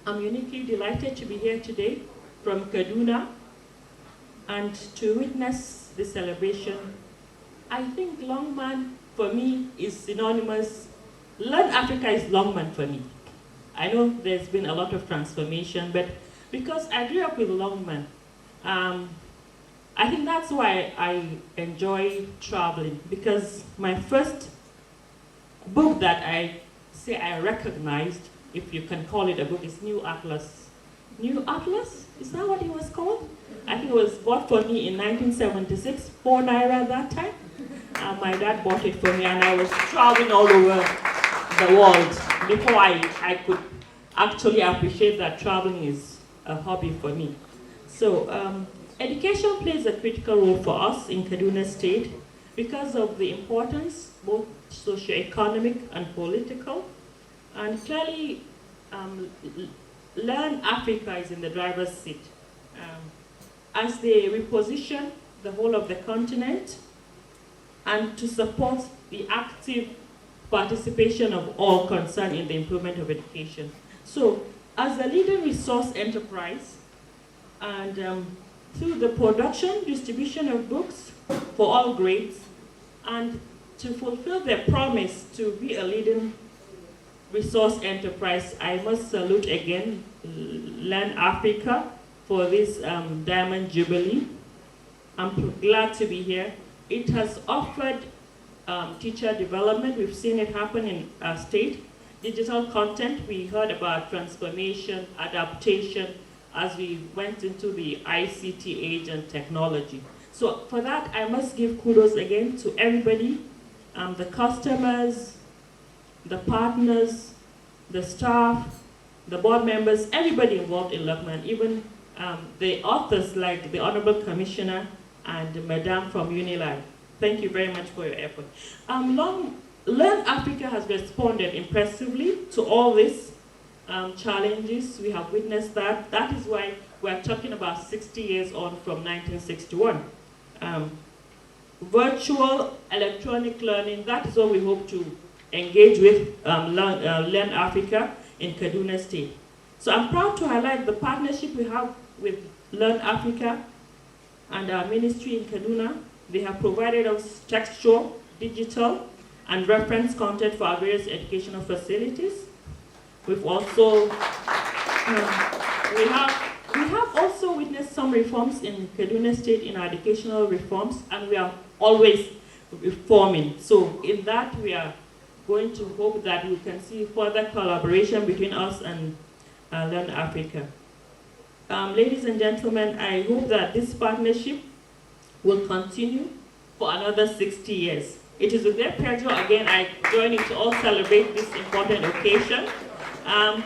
uniquely delighted to be here today from Kaduna and to witness the celebration. I think Longman for me is synonymous. Learn Africa is Longman for me. I know there's been a lot of transformation, but because I grew up with Longman, I think that's why I enjoy traveling, because my first book that I say I recognized, if you can call it a book, is New Atlas. New Atlas? Is that what it was called? I think it was bought for me in 1976, 4 naira at that time. My dad bought it for me, and I was traveling all over the world before I could actually appreciate that traveling is a hobby for me. So education plays a critical role for us in Kaduna State because of the importance, both socio-economic and political. And clearly, Learn Africa is in the driver's seat. As they reposition the whole of the continent and to support the active participation of all concerned in the improvement of education. So As a leading resource enterprise, and through the production, distribution of books for all grades, and to fulfill their promise to be a leading resource enterprise, I must salute again Learn Africa for this Diamond Jubilee. I'm glad to be here. It has offered teacher development. We've seen it happen in our state. Digital content, we heard about transformation, adaptation, as we went into the ICT age and technology. So for that, I must give kudos again to everybody, the customers, the partners, the staff, the board members, everybody involved in Luckman, even the authors like the Honorable Commissioner and Madame from Unilag. Thank you very much for your effort. Learn Africa has responded impressively to all these challenges. We have witnessed that. That is why we're talking about 60 years on from 1961. Virtual electronic learning, that is what we hope to engage with Learn Africa in Kaduna State. So I'm proud to highlight the partnership we have with Learn Africa and our ministry in Kaduna. They have provided us textual, digital, and reference content for our various educational facilities. We've also, we have also witnessed some reforms in Kaduna State in our educational reforms, and we are always reforming. So in that, we are going to hope that we can see further collaboration between us and Learn Africa. Ladies and gentlemen, I hope that this partnership will continue for another 60 years. It is with great pleasure again I join you to all celebrate this important occasion.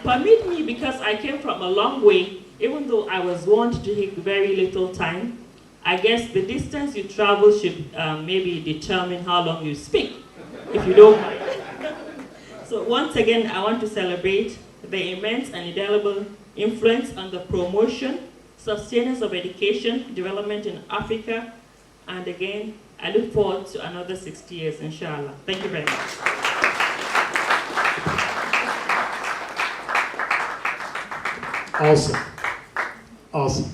Permit me, because I came from a long way, even though I was warned to take very little time, I guess the distance you travel should maybe determine how long you speak, if you don't mind. So once again, I want to celebrate the immense and indelible influence on the promotion, sustenance of education, development in Africa, and again, I look forward to another 60 years, inshallah. Thank you very much. Awesome. Awesome.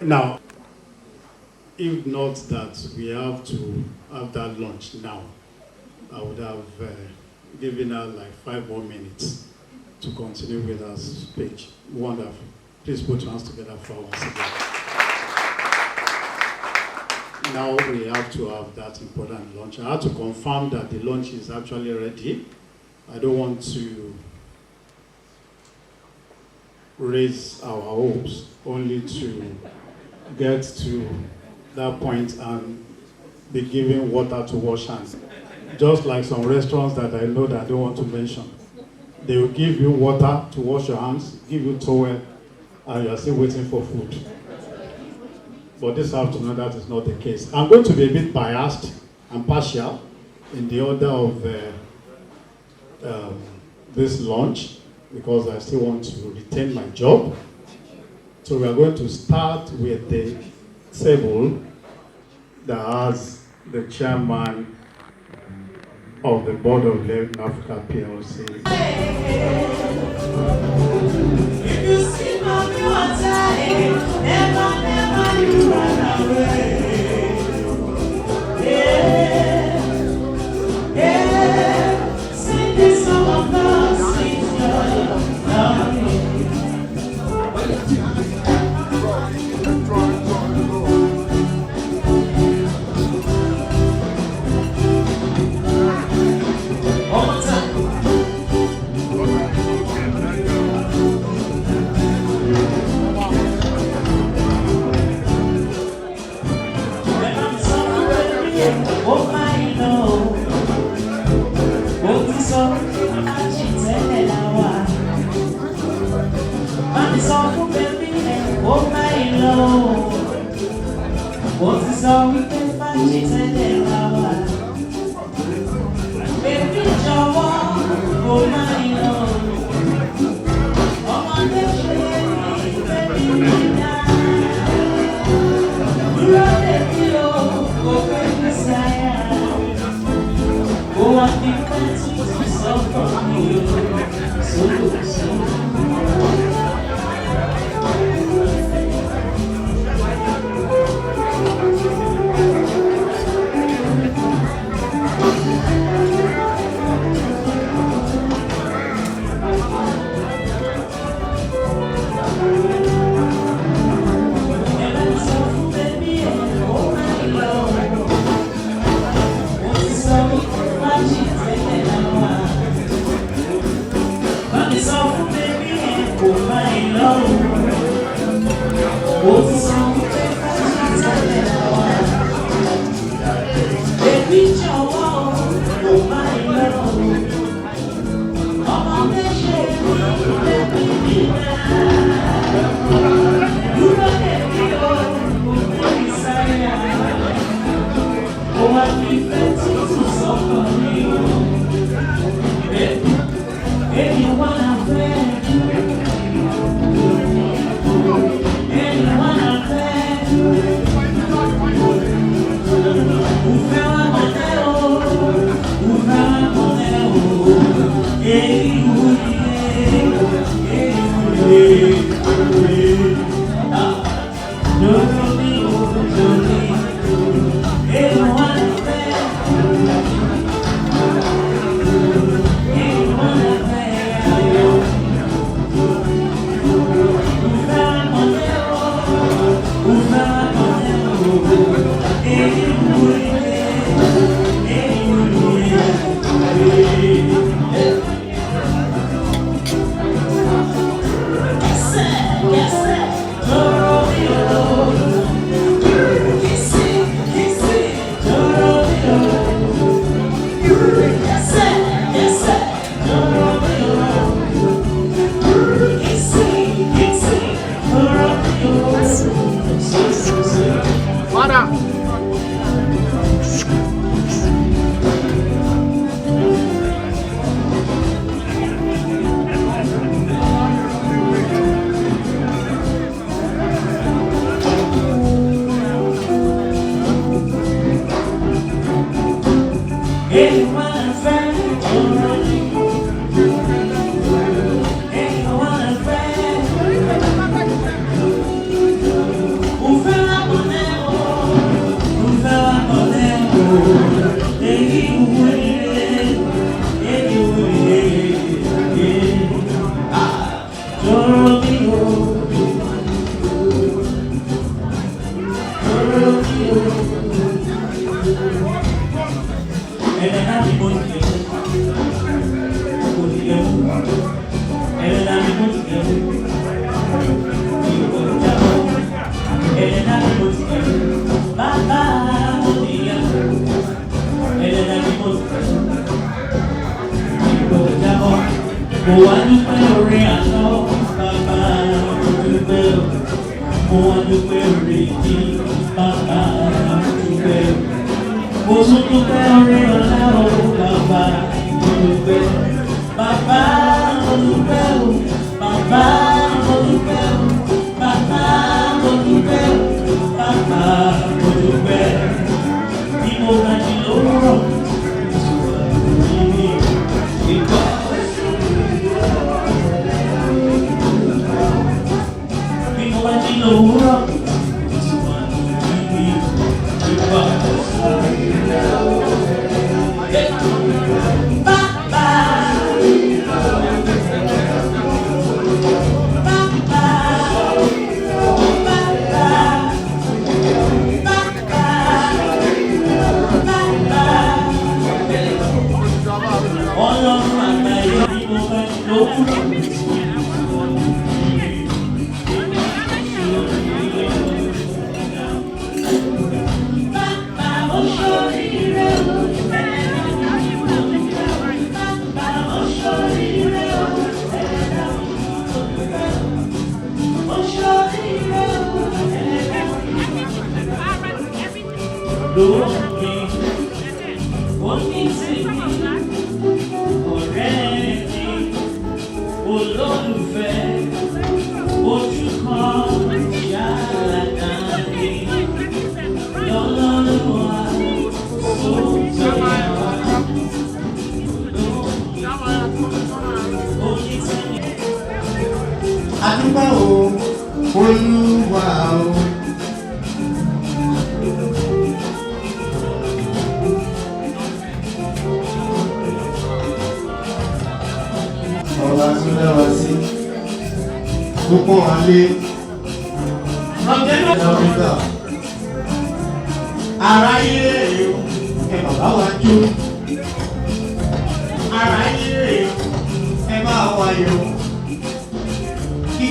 Now, if not that we have to have that lunch now, I would have given her like 5 more minutes to continue with her speech. Wonderful. Please put your hands together for once again. Now we have to have that important lunch. I have to confirm that the lunch is actually ready. I don't want to raise our hopes only to get to that point and be giving water to wash hands. Just like some restaurants that I know that I don't want to mention. They will give you water to wash your hands, give you towel, and you are still waiting for food. But this afternoon, that is not the case. I'm going to be a bit biased and partial in the order of this lunch, because I still want to retain my job. So we are going to start with the table that has the chairman of the board of Learn Africa PLC. If you see mommy one time, never, never you run away. Yeah, yeah. Sing this song of love, sweet love. One more time. When I'm sorry, oh my Lord, oh sorry, I'm cheating now. I'm sorry, baby, oh my Lord, oh sorry, I'm cheating now. Baby, jọ̀wọ́, oh my Lord, ọmọdé ṣe baby nìyá. Dúró débi o, kò pé mi sáyà. Ó wá fi pẹ́ tuntun sọ fún mi o, sólò sólò.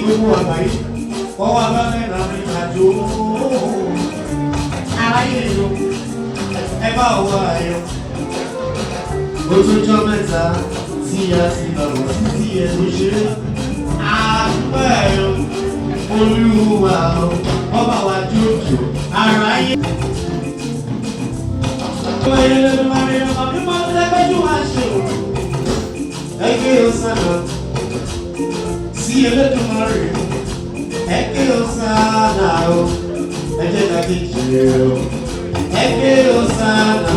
gbogbo àgbáyé wọ́n wá bá mẹ́ta rìn àjò aráyé lò ẹ bá wọ ayọ̀ ojújọ́ mẹ́ta tí a sì bàbọ̀ títí ẹnu ṣe àpẹẹrẹ olúwa ọba wa jòjò aráyé. ọmọ ilé ló máa rí ọmọ bí mo lẹ́gbẹ́jú wá ṣe o ẹgbẹ́ ọ̀sánà sí Elédùmarè ẹgbẹ́ ọ̀sánà o ẹjẹ́ dàbí jìrì o ẹgbẹ́ ọ̀sánà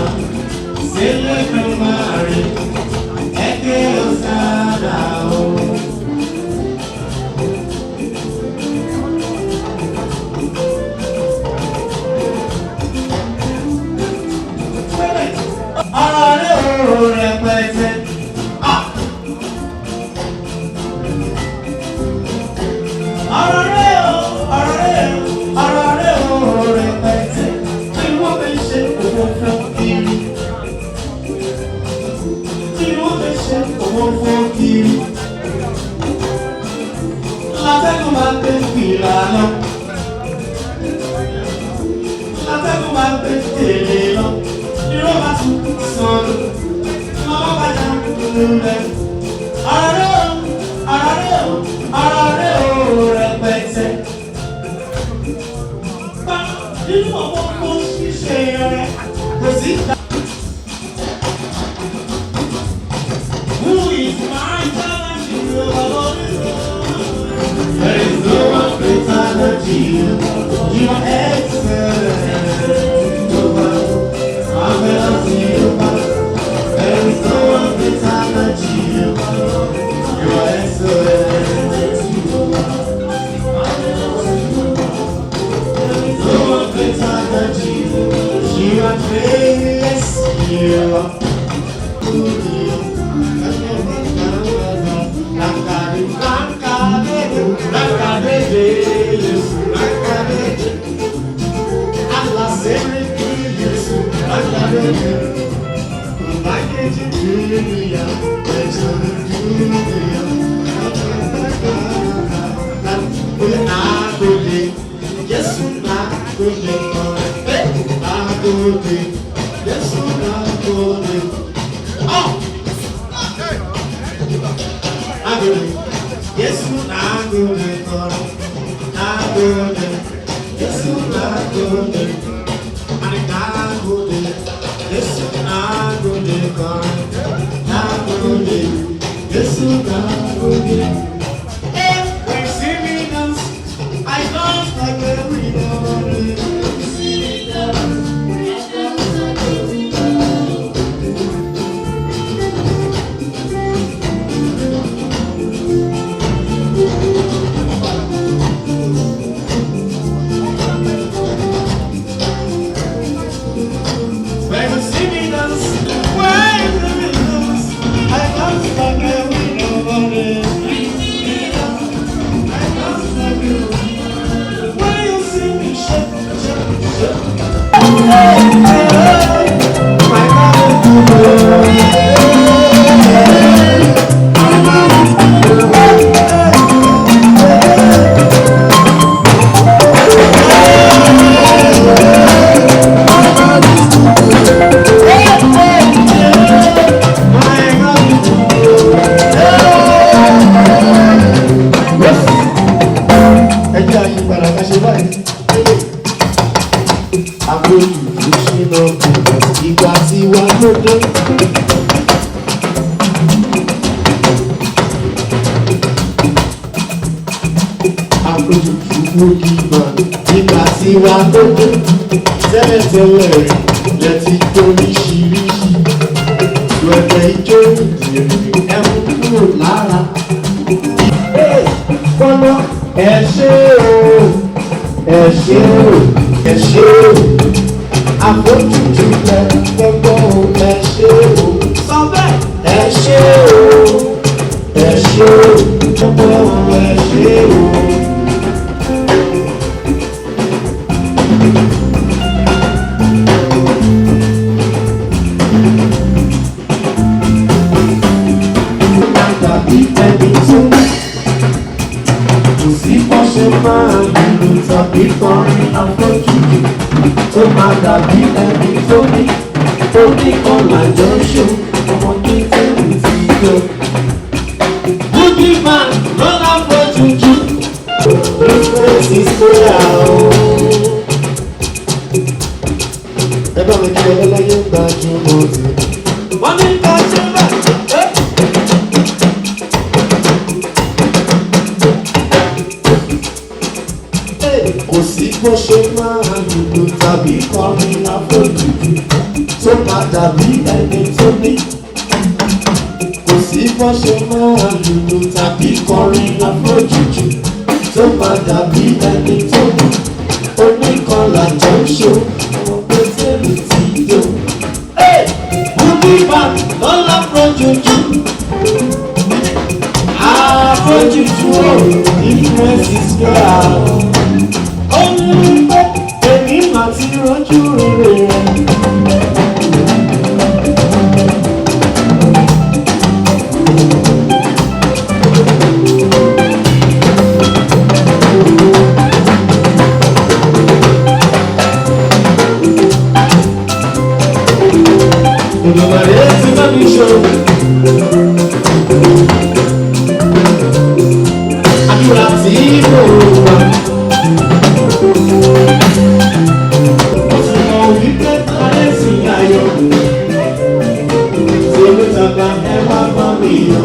sí Elédùmarè ẹgbẹ́ ọ̀sánà o. ọ̀rọ̀ rẹ̀ ò rẹpẹtẹ. ọ̀rọ̀ rẹ̀ ò rẹpẹtẹ. kí wọ́n fi ṣe òfófó kiri. kí wọ́n fi ṣe òfófó kiri. látẹ́gùn máa gbé fìlà lọ. látẹ́gùn máa gbé tèlé lọ. Iroma tu sọnù, ọmọ bàjá lulẹ̀. Ọ̀rọ̀ rẹ̀ ò rẹpẹtẹ. Bá nínú ọ̀pọ̀ kó ṣíṣe rẹ̀ kò sí ìta. Who is my talent? There is no one greater than you. You are excellent. There is no one greater than you. You are excellent. There is no one greater than you. You are gracious. You are good. máa lùlù tàbí kọrin àfojúdi tó máa dàbí ẹni tó ní kan làjọ ń ṣó ọmọdé tẹ̀lé ti yọ. Boogie man ló láfojúdi ìfẹsí sóyà o. Ẹ bá mi kí ẹlẹ́yẹ gbajúmọ̀ sí. Wọ́n ní ká ṣe bẹ́ẹ̀. Kò sí bó ṣe máa lùlù tàbí kọrin àfojúdi tó máa dàbí ẹni tó ní. Kò sí bó ṣe máa lùlù tàbí kọrin àfojúdi tó máa dàbí ẹni tó ní. Oníkan làjọ ń ṣó ọmọ pétérì ti yó. Boogie man ló láfojúdi. Àfojúdi o, influence is real. Ó ní pé èmi máa ti rọ́jú rere rẹ̀. Olùmọ̀lẹ́ ti bá mi ṣòro. Àdúrà tí kò wá. Mo sì mọ̀ wípé alẹ́ sì ayọ̀. Tèmi tàbá ẹ wá bá mi yọ.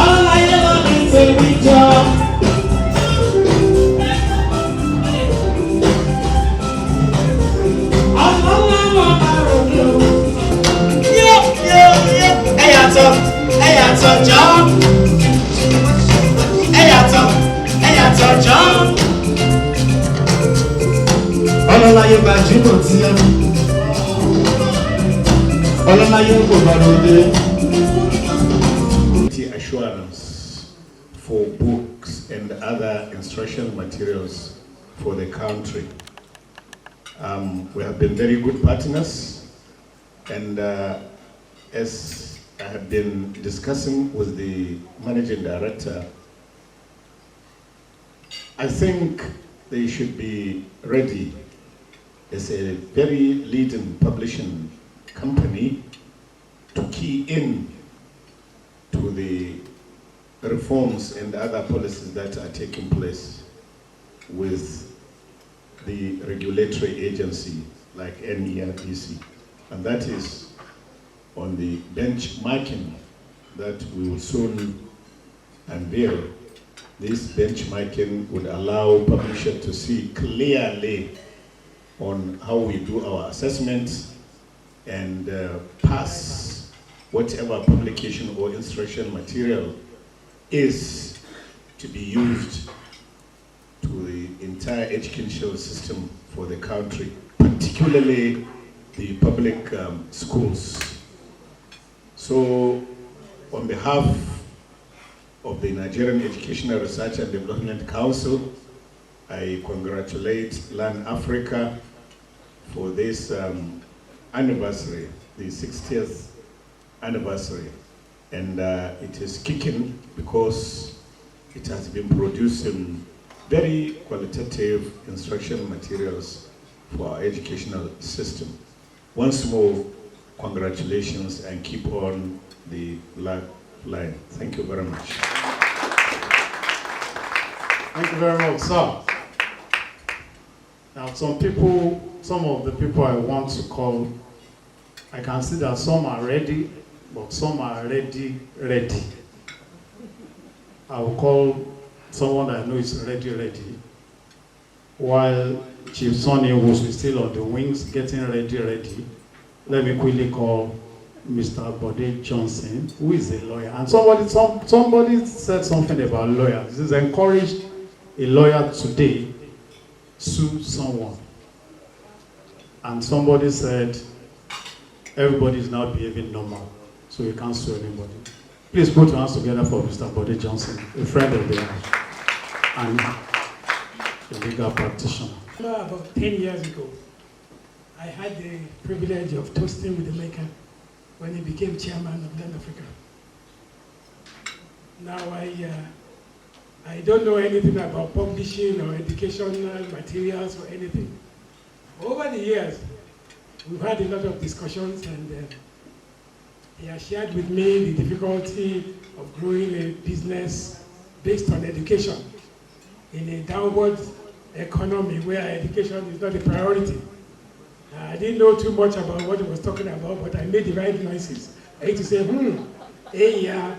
Ọláyé lọ ní tèmi jọ. Ọlọ́láyé gbajúmọ̀ tí ẹ mú. Ọlọ́láyé kò gbọdọ̀ dé. Assurance for books and other instructional materials for the country. We have been very good partners, and as I have been discussing with the managing director, I think they should be ready as a very leading publishing company to key in to the reforms and other policies that are taking place with the regulatory agency like NERDC. And that is on the benchmarking that we will soon unveil. This benchmarking would allow publishers to see clearly on how we do our assessments and pass whatever publication or instructional material is to be used to the entire educational system for the country, particularly the public schools. So on behalf of the Nigerian Educational Research and Development Council, I congratulate LAN Africa for this anniversary, the 60th anniversary. And it is kicking because it has been producing very qualitative instructional materials for our educational system. Once more, congratulations and keep on the black line. Thank you very much. Thank you very much, sir. Now, some of the people I want to call, I can see that some are ready, but some are ready. I will call someone that I know is ready. While Chief Sonny was still on the wings, getting ready. Let me quickly call Mr. Bode Johnson, who is a lawyer. And somebody said something about lawyers. This is encouraged a lawyer today sue someone. And somebody said everybody is now behaving normal, so you can't sue anybody. Please put your hands together for Mr. Bode Johnson, a friend of the house and a legal practitioner. About 10 years ago, I had the privilege of toasting with the maker when he became chairman of LAN Africa. Now I don't know anything about publishing or educational materials or anything. Over the years, we've had a lot of discussions, and he has shared with me the difficulty of growing a business based on education in a downward economy where education is not a priority. I didn't know too much about what he was talking about, but I made the right noises. I had to say, yeah,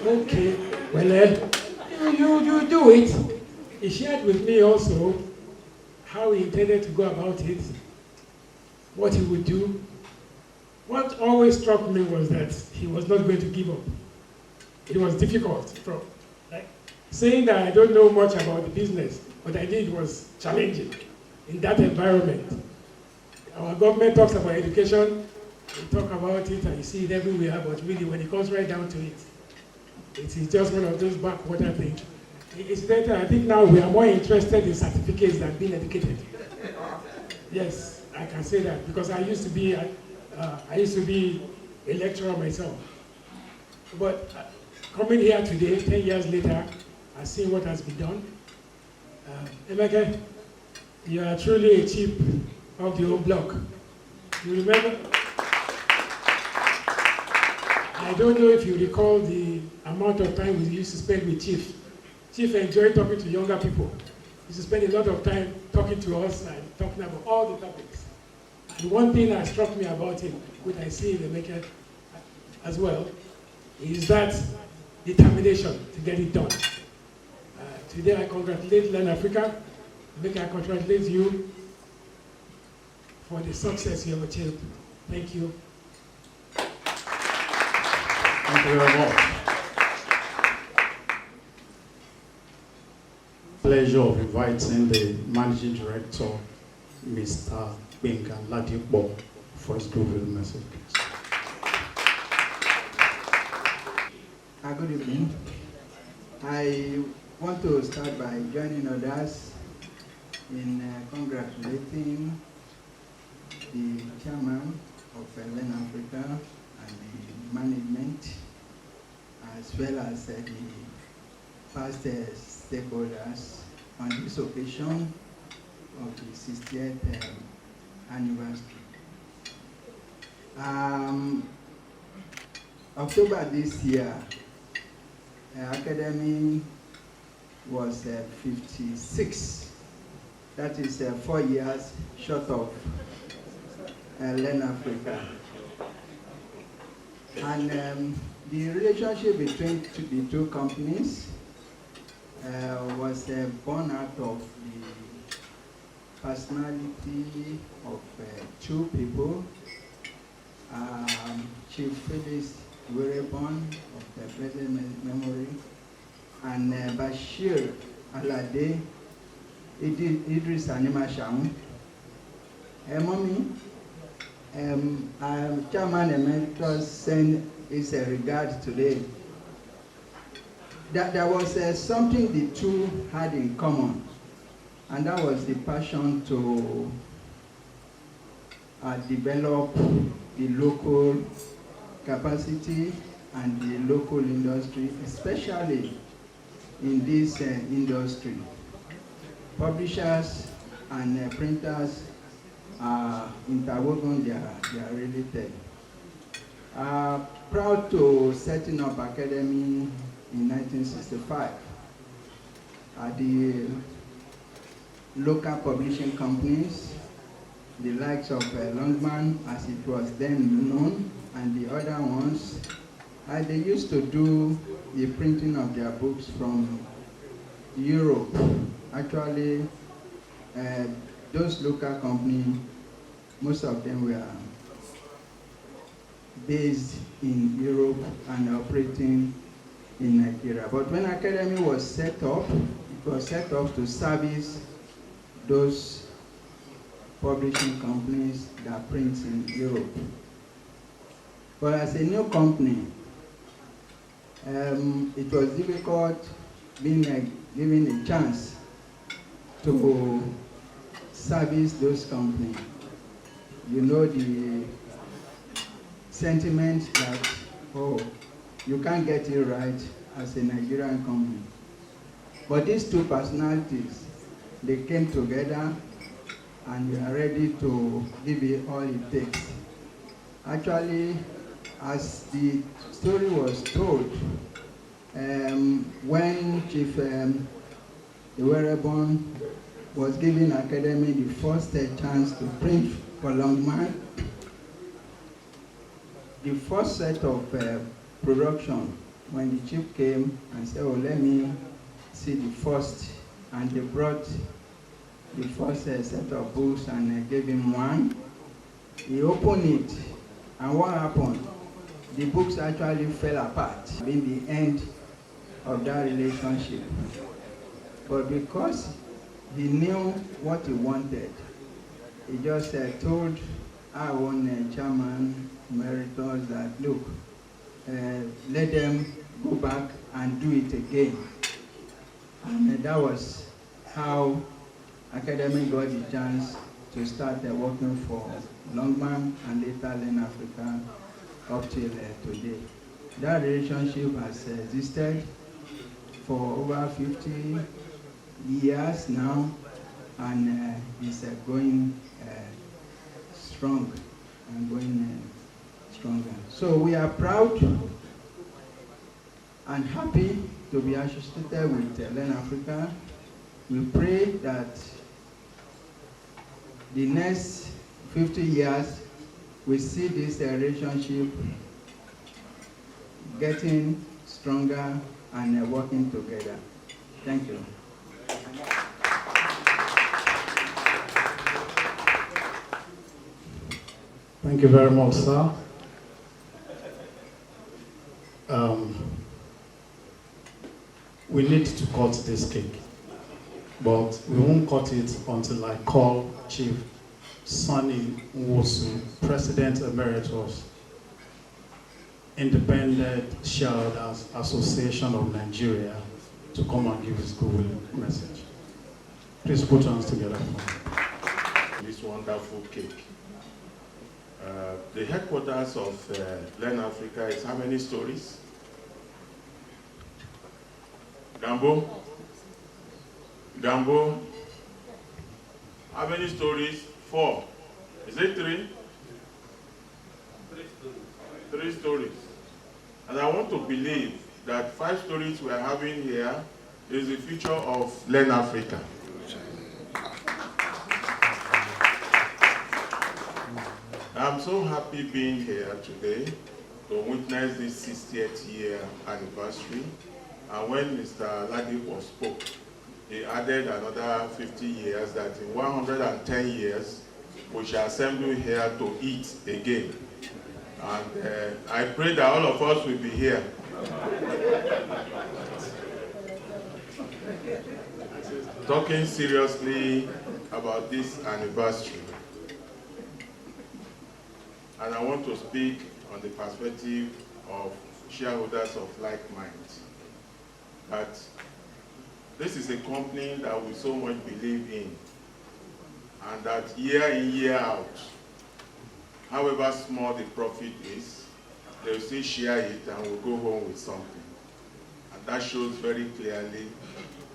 okay, well, you do it. He shared with me also how he intended to go about it, what he would do. What always struck me was that he was not going to give up. It was difficult. Saying that I don't know much about the business, what I did was challenging in that environment. Our government talks about education, we talk about it and you see it everywhere, but really when it comes right down to it, it is just one of those backwater things. Incidentally, I think now we are more interested in certificates than being educated. Yes, I can say that because I used to be a lecturer myself. But coming here today, 10 years later, I see what has been done. Emeka, you are truly a chief of the old block. You remember? I don't know if you recall the amount of time we used to spend with Chief. Chief enjoyed talking to younger people. He used to spend a lot of time talking to us and talking about all the topics. And one thing that struck me about him, which I see in Emeka as well, is that determination to get it done. Today I congratulate Learn Africa. Emeka, I congratulate you for the success you have achieved. Thank you. Thank you very much. Pleasure of inviting the Managing Director, Mr. Gbenga Ladipo, for his goodwill message. Good evening. I want to start by joining others in congratulating the chairman of Learn Africa and the management, as well as the past stakeholders on this occasion of the 60th anniversary. October this year, Academy was 56. That is 4 years short of Learn Africa. And the relationship between the two companies was born out of the personality of two people, Chief Felix Werebon of the present memory, and Bashir Alade Idris Anima Shaun. Mommy, Chairman Emeritus send his regard today. That there was something the two had in common, and that was the passion to develop the local capacity and the local industry, especially in this industry. Publishers and printers are interwoven, they are related. Proud to setting up Academy in 1965. The local publishing companies, the likes of Longman, as it was then known, and the other ones, they used to do the printing of their books from Europe. Actually, those local companies, most of them were based in Europe and operating in Nigeria. But when Academy was set up, it was set up to service those publishing companies that print in Europe. But as a new company, it was difficult being given a chance to service those companies. You know the sentiment that, oh, you can't get it right as a Nigerian company. But these two personalities, they came together and they are ready to give it all it takes. Actually, as the story was told, when Chief Iwerebon was giving Academy the first chance to print for Longman, the first set of production, when the chief came and said, oh, let me see the first, and they brought the first set of books and gave him one. He opened it, and what happened? The books actually fell apart in the end of that relationship. But because he knew what he wanted, he just told our own chairman emeritus that, look, let them go back and do it again. And that was how Academy got the chance to start working for Longman and later Learn Africa up till today. That relationship has existed for over 50 years now, and is going strong and going stronger. So we are proud and happy to be associated with Learn Africa. We pray that the next 50 years we see this relationship getting stronger and working together. Thank you. Thank you very much, sir. We need to cut this cake, but we won't cut it until I call Chief Sonny Nwosu, President Emeritus, Independent Shareholders Association of Nigeria, to come and give his goodwill message. Please put your hands together. This wonderful cake. The headquarters of Learn Africa is how many stories? Gambo? Gambo? How many stories? 4. Is it 3? 3 stories. And I want to believe that 5 stories we're having here is the future of Learn Africa. I'm so happy being here today to witness this 60th year anniversary. And when Mr. Ladipo spoke, he added another 50 years, that in 110 years, we shall assemble here to eat again. And I pray that all of us will be here. Talking seriously about this anniversary. And I want to speak on the perspective of shareholders of like mind. That this is a company that we so much believe in, and that year in, year out, however small the profit is, they'll still share it and we'll go home with something. And that shows very clearly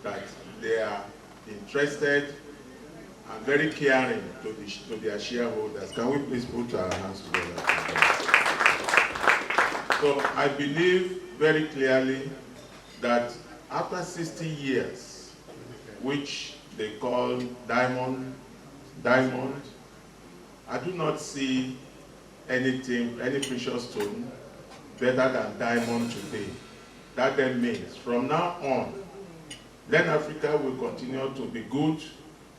that they are interested and very caring to their shareholders. Can we please put our hands together? So I believe very clearly that after 60 years, which they call diamond, I do not see anything, any precious stone better than diamond today. That then means from now on, Learn Africa will continue to be good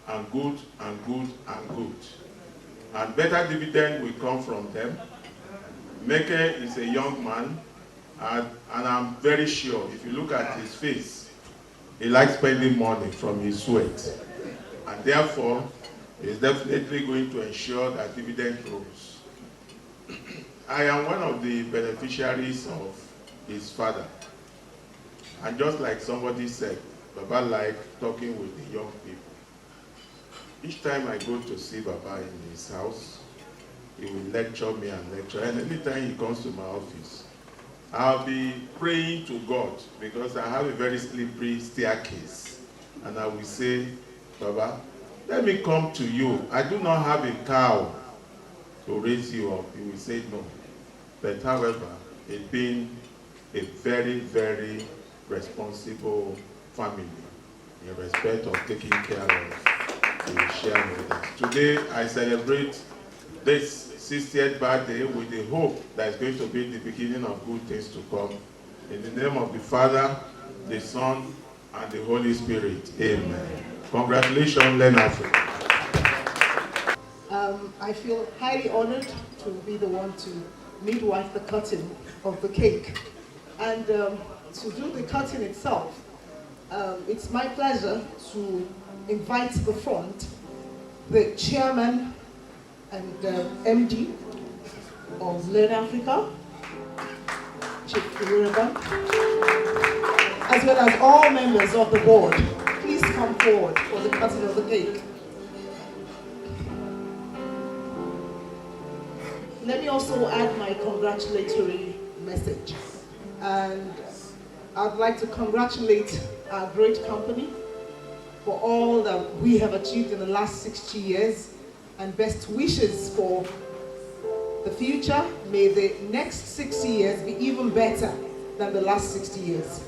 and good and good and good. And better dividend will come from them. Meke is a young man, and I'm very sure, if you look at his face, he likes spending money from his sweat. And therefore, he's definitely going to ensure that dividend grows. I am one of the beneficiaries of his father. And just like somebody said, Baba liked talking with the young people. Each time I go to see Baba in his house, he will lecture me and lecture. And anytime he comes to my office, I'll be praying to God because I have a very slippery staircase. And I will say, Baba, let me come to you. I do not have a cow to raise you up. He will say no. But however, it being a very, very responsible family in respect of taking care of, he will share with us. Today, I celebrate this 60th birthday with the hope that it's going to be the beginning of good things to come. In the name of the Father, the Son, and the Holy Spirit. Amen. Congratulations, Len Africa. I feel highly honored to be the one to midwife the cutting of the cake. And to do the cutting itself, it's my pleasure to invite to the front the chairman and MD of Learn Africa, Chief Ireba, as well as all members of the board. Please come forward for the cutting of the cake. Let me also add my congratulatory message. And I'd like to congratulate our great company for all that we have achieved in the last 60 years, and best wishes for the future. May the next 60 years be even better than the last 60 years.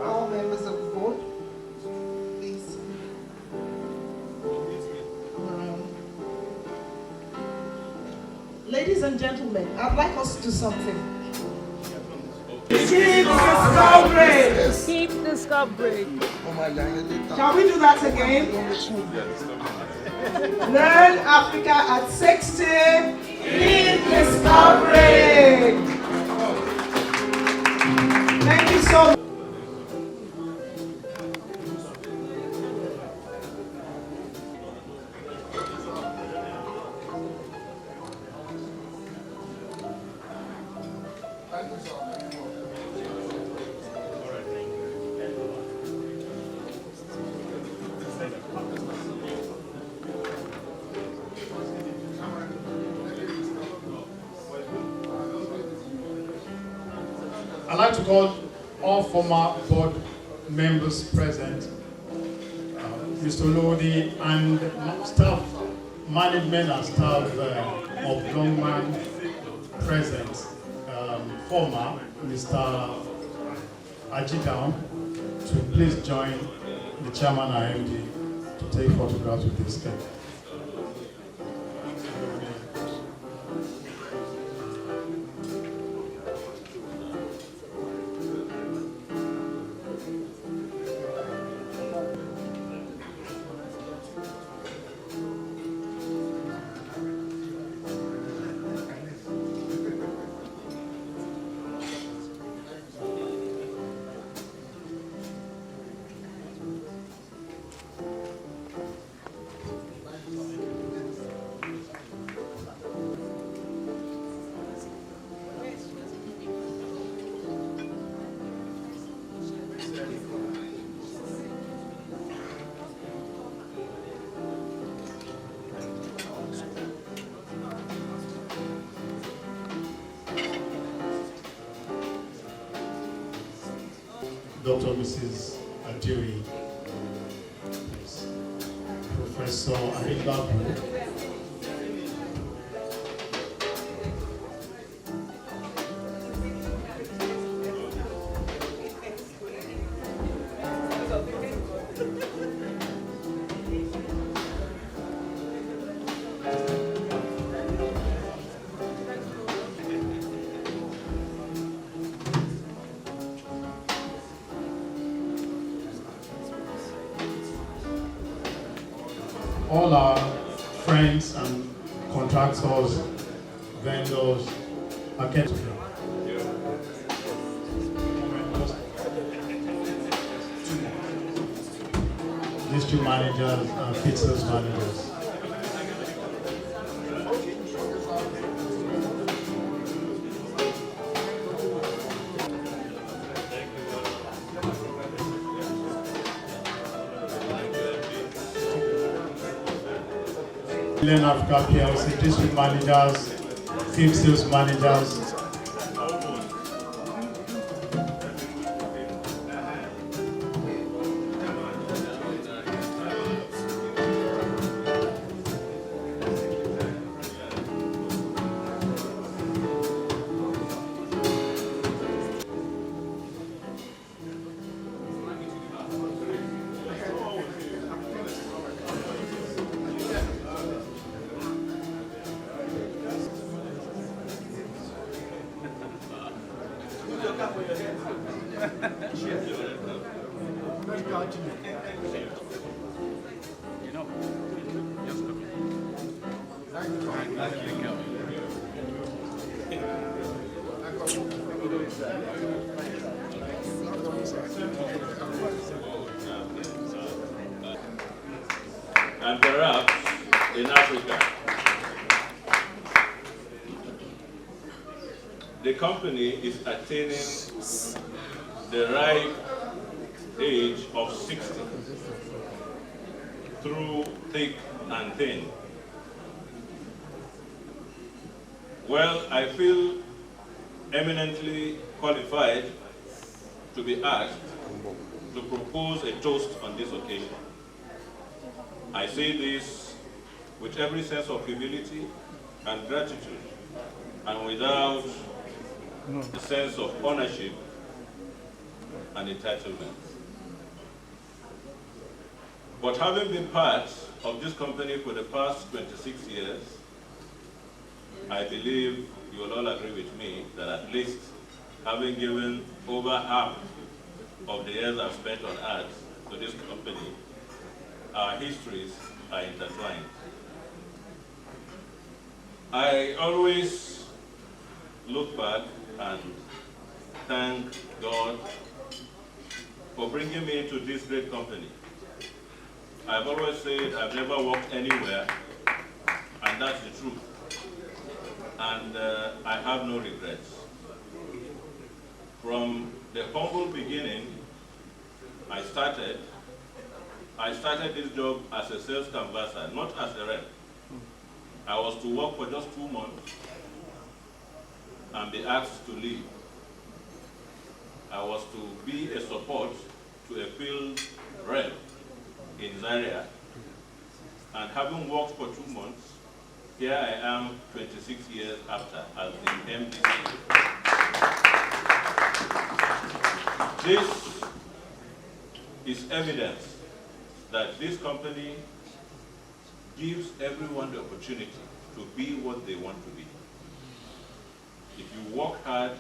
All members of the board, please. Ladies and gentlemen, I'd like us to do something. Keep discovering. Keep discovering. Shall we do that again? Learn Africa at 60. Keep discovering. Thank you so much. I'd like to call all former board members present, Mr. Lodi, and staff, management and staff of Longman present, former Mr. Ajidan, to please join the chairman and MD to take photographs with this cake. Dr. Mrs. Adiri, Professor Ahilabu, all our friends and contractors, vendors, architects. These district managers, and field sales managers. Len Africa PLC district managers, field sales managers. And perhaps in Africa, the company is attaining the ripe age of 60 through thick and thin. Well, I feel eminently qualified to be asked to propose a toast on this occasion. I say this with every sense of humility and gratitude, and without a sense of ownership and entitlement. But having been part of this company for the past 26 years, I believe you will all agree with me that at least having given over half of the years I've spent on earth to this company, our histories are intertwined. I always look back and thank God for bringing me into this great company. I've always said I've never worked anywhere, and that's the truth. And I have no regrets. From the humble beginning, I started this job as a sales canvasser, not as a rep. I was to work for just 2 months and be asked to leave. I was to be a support to a field rep in Zaria, and having worked for 2 months, here I am 26 years after as the MDC. This is evidence that this company gives everyone the opportunity to be what they want to be. If you work hard,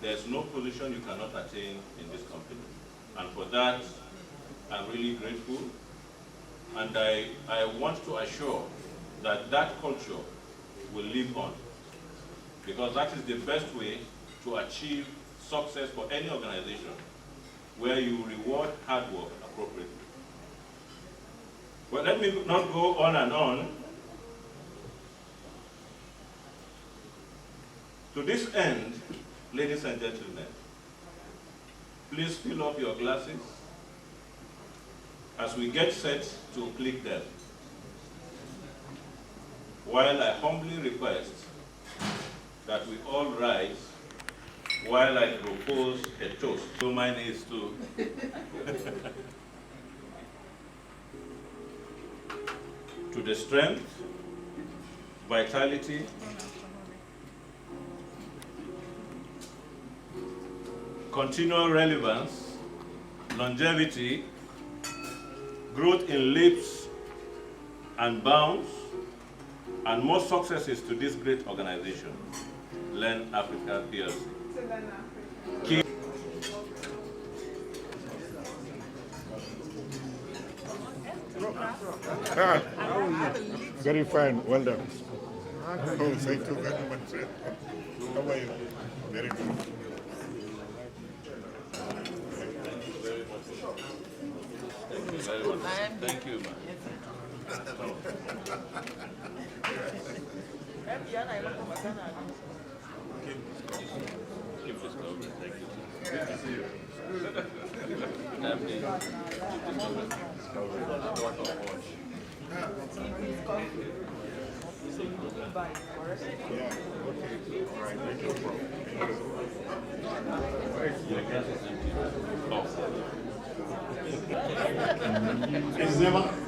there's no position you cannot attain in this company. And for that, I'm really grateful. And I want to assure that that culture will live on, because that is the best way to achieve success for any organization, where you reward hard work appropriately. But let me not go on and on. To this end, ladies and gentlemen, please fill up your glasses as we get set to click them, while I humbly request that we all rise while I propose a toast. So mine is to to the strength, vitality, continual relevance, longevity, growth in leaps and bounds, and more successes to this great organization, Len Africa PLC. Very fine, well done. Oh, thank you very much. How are you? Very good. Thank you very much. Thank you, man. Keep this going. Thank you. Good to see you.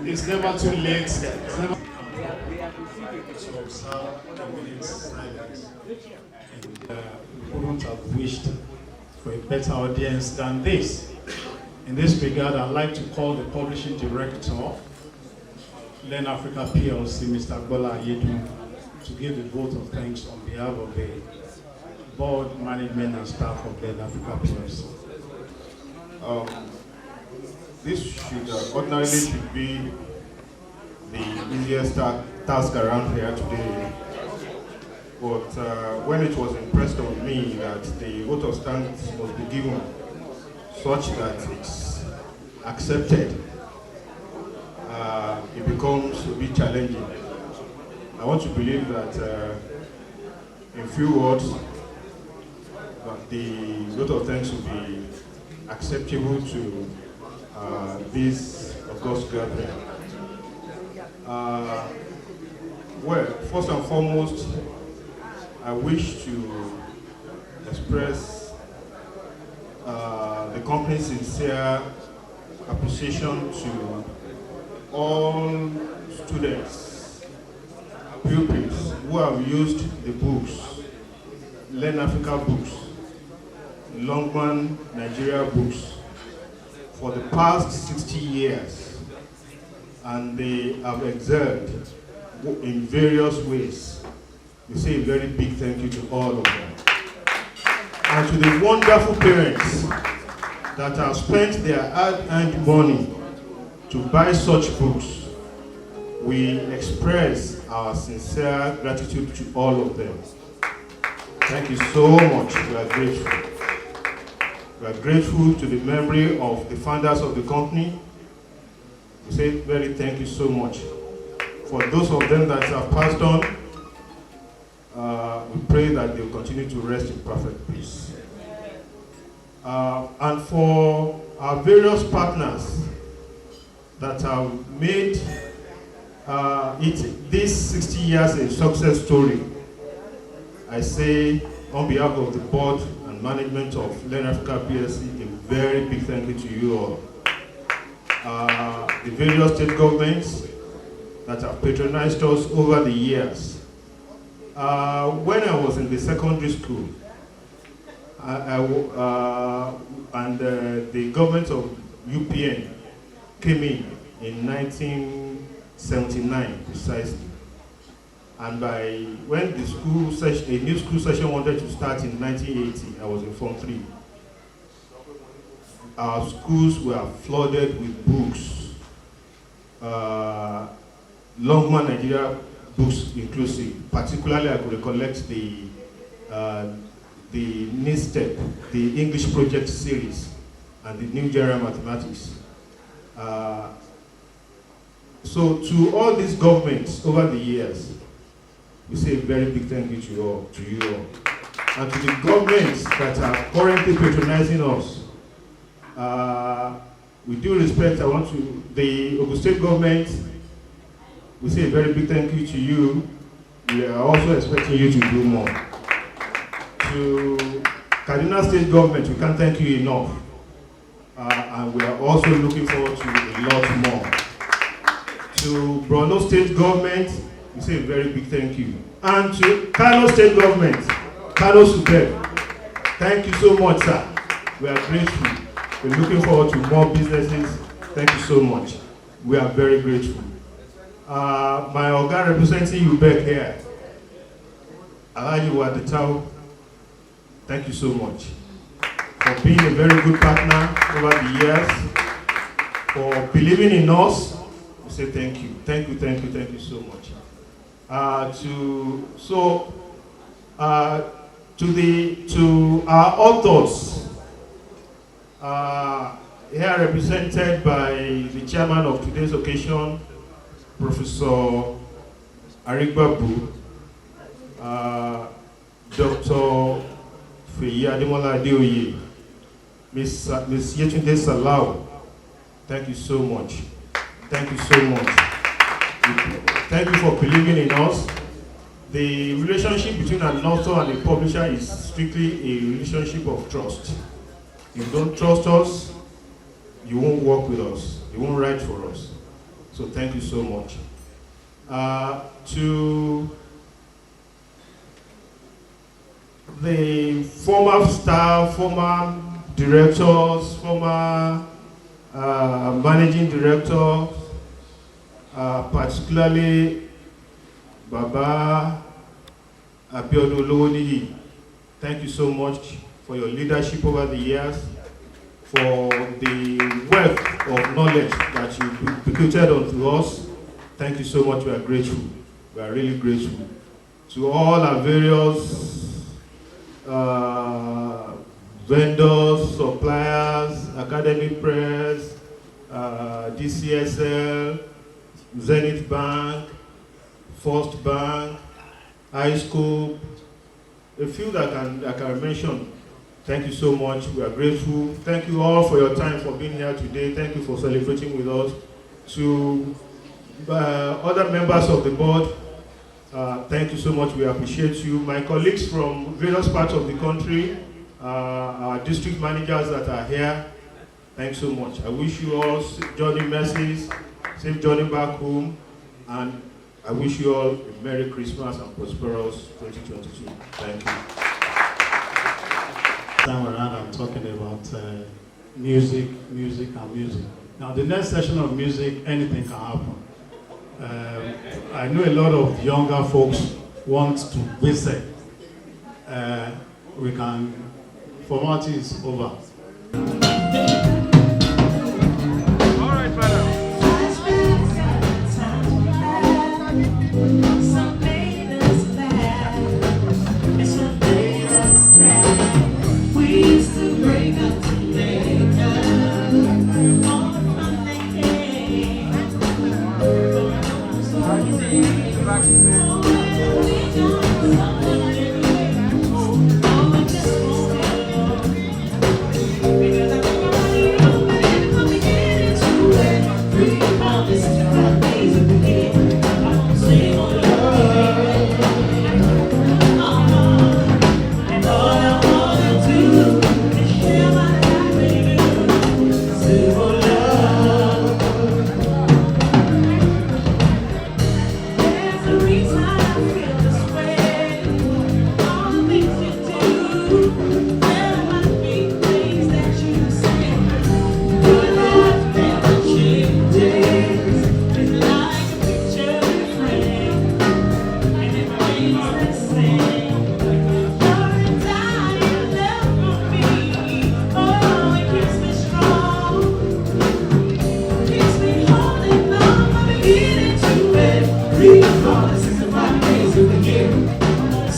It's never too late. It's never to observe a minute's silence. And we couldn't have wished for a better audience than this. In this regard, I'd like to call the publishing director, Learn Africa PLC, Mr. Agbola Ayedu, to give the vote of thanks on behalf of the board, management, and staff of Learn Africa PLC. This should ordinarily should be the easiest task around here today. But when it was impressed on me that the vote of thanks must be given such that it's accepted, it becomes a bit challenging. I want to believe that in few words, that the vote of thanks will be acceptable to this august gathering. Well, first and foremost, I wish to express the company's sincere appreciation to all students, pupils who have used the books, Learn Africa books, Longman Nigeria books, for the past 60 years, and they have excelled in various ways. We say a very big thank you to all of them. And to the wonderful parents that have spent their hard-earned money to buy such books, we express our sincere gratitude to all of them. Thank you so much. We are grateful. We are grateful to the memory of the founders of the company. We say very thank you so much. For those of them that have passed on, we pray that they will continue to rest in perfect peace. And for our various partners that have made this 60 years a success story, I say on behalf of the board and management of Learn Africa PLC, a very big thank you to you all. The various state governments that have patronized us over the years. When I was in the secondary school, and the government of UPN came in 1979 precisely. And when the school session, a new school session wanted to start in 1980, I was in Form 3. Our schools were flooded with books, Longman Nigeria books inclusive. Particularly, I could recollect the NISTEP, the English Project Series, and the New General Mathematics. So to all these governments over the years, we say a very big thank you to you all. And to the governments that are currently patronizing us, with due respect, I want to, the Ogun State government, we say a very big thank you to you. We are also expecting you to do more. To Kaduna State government, we can't thank you enough. And we are also looking forward to a lot more. To Borno State government, we say a very big thank you. And to Kano State government, Kano Super, thank you so much, sir. We are grateful. We're looking forward to more businesses. Thank you so much. We are very grateful. My Oga representing you back here, Alaji Wadetao, thank you so much for being a very good partner over the years, for believing in us. We say thank you, thank you, thank you, thank you so much. To our authors, a here represented by the chairman of today's occasion, Professor Arigbabu, Dr. Feyi Ademola Adeoye, Ms. Yetunde Salau. Thank you so much. Thank you so much. Thank you for believing in us. The relationship between an author and a publisher is strictly a relationship of trust. If you don't trust us, you won't work with us. You won't write for us. So thank you so much. To the former staff, former directors, former managing directors, particularly Baba Abiodun Olowoniyi, thank you so much for your leadership over the years, for the wealth of knowledge that you bequeathed onto us. Thank you so much. We are grateful. We are really grateful. To all our various vendors, suppliers, Academic Press, DCSL, Zenith Bank, First Bank, High School, a few that I can mention. Thank you so much. We are grateful. Thank you all for your time, for being here today. Thank you for celebrating with us. To other members of the board, thank you so much. We appreciate you. My colleagues from various parts of the country, our district managers that are here, thanks so much. I wish you all safe journey mercies, safe journey back home, and I wish you all a Merry Christmas and prosperous 2022. Thank you. Time around, I'm talking about music. Now, the next session of music, anything can happen. I know a lot of younger folks want to visit. We can, formality is over. All right, madam.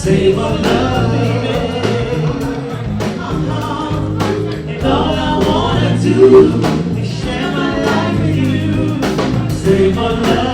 Save our love, baby. And all I wanna do is share my life with you. Save our love.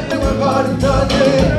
Everybody does it.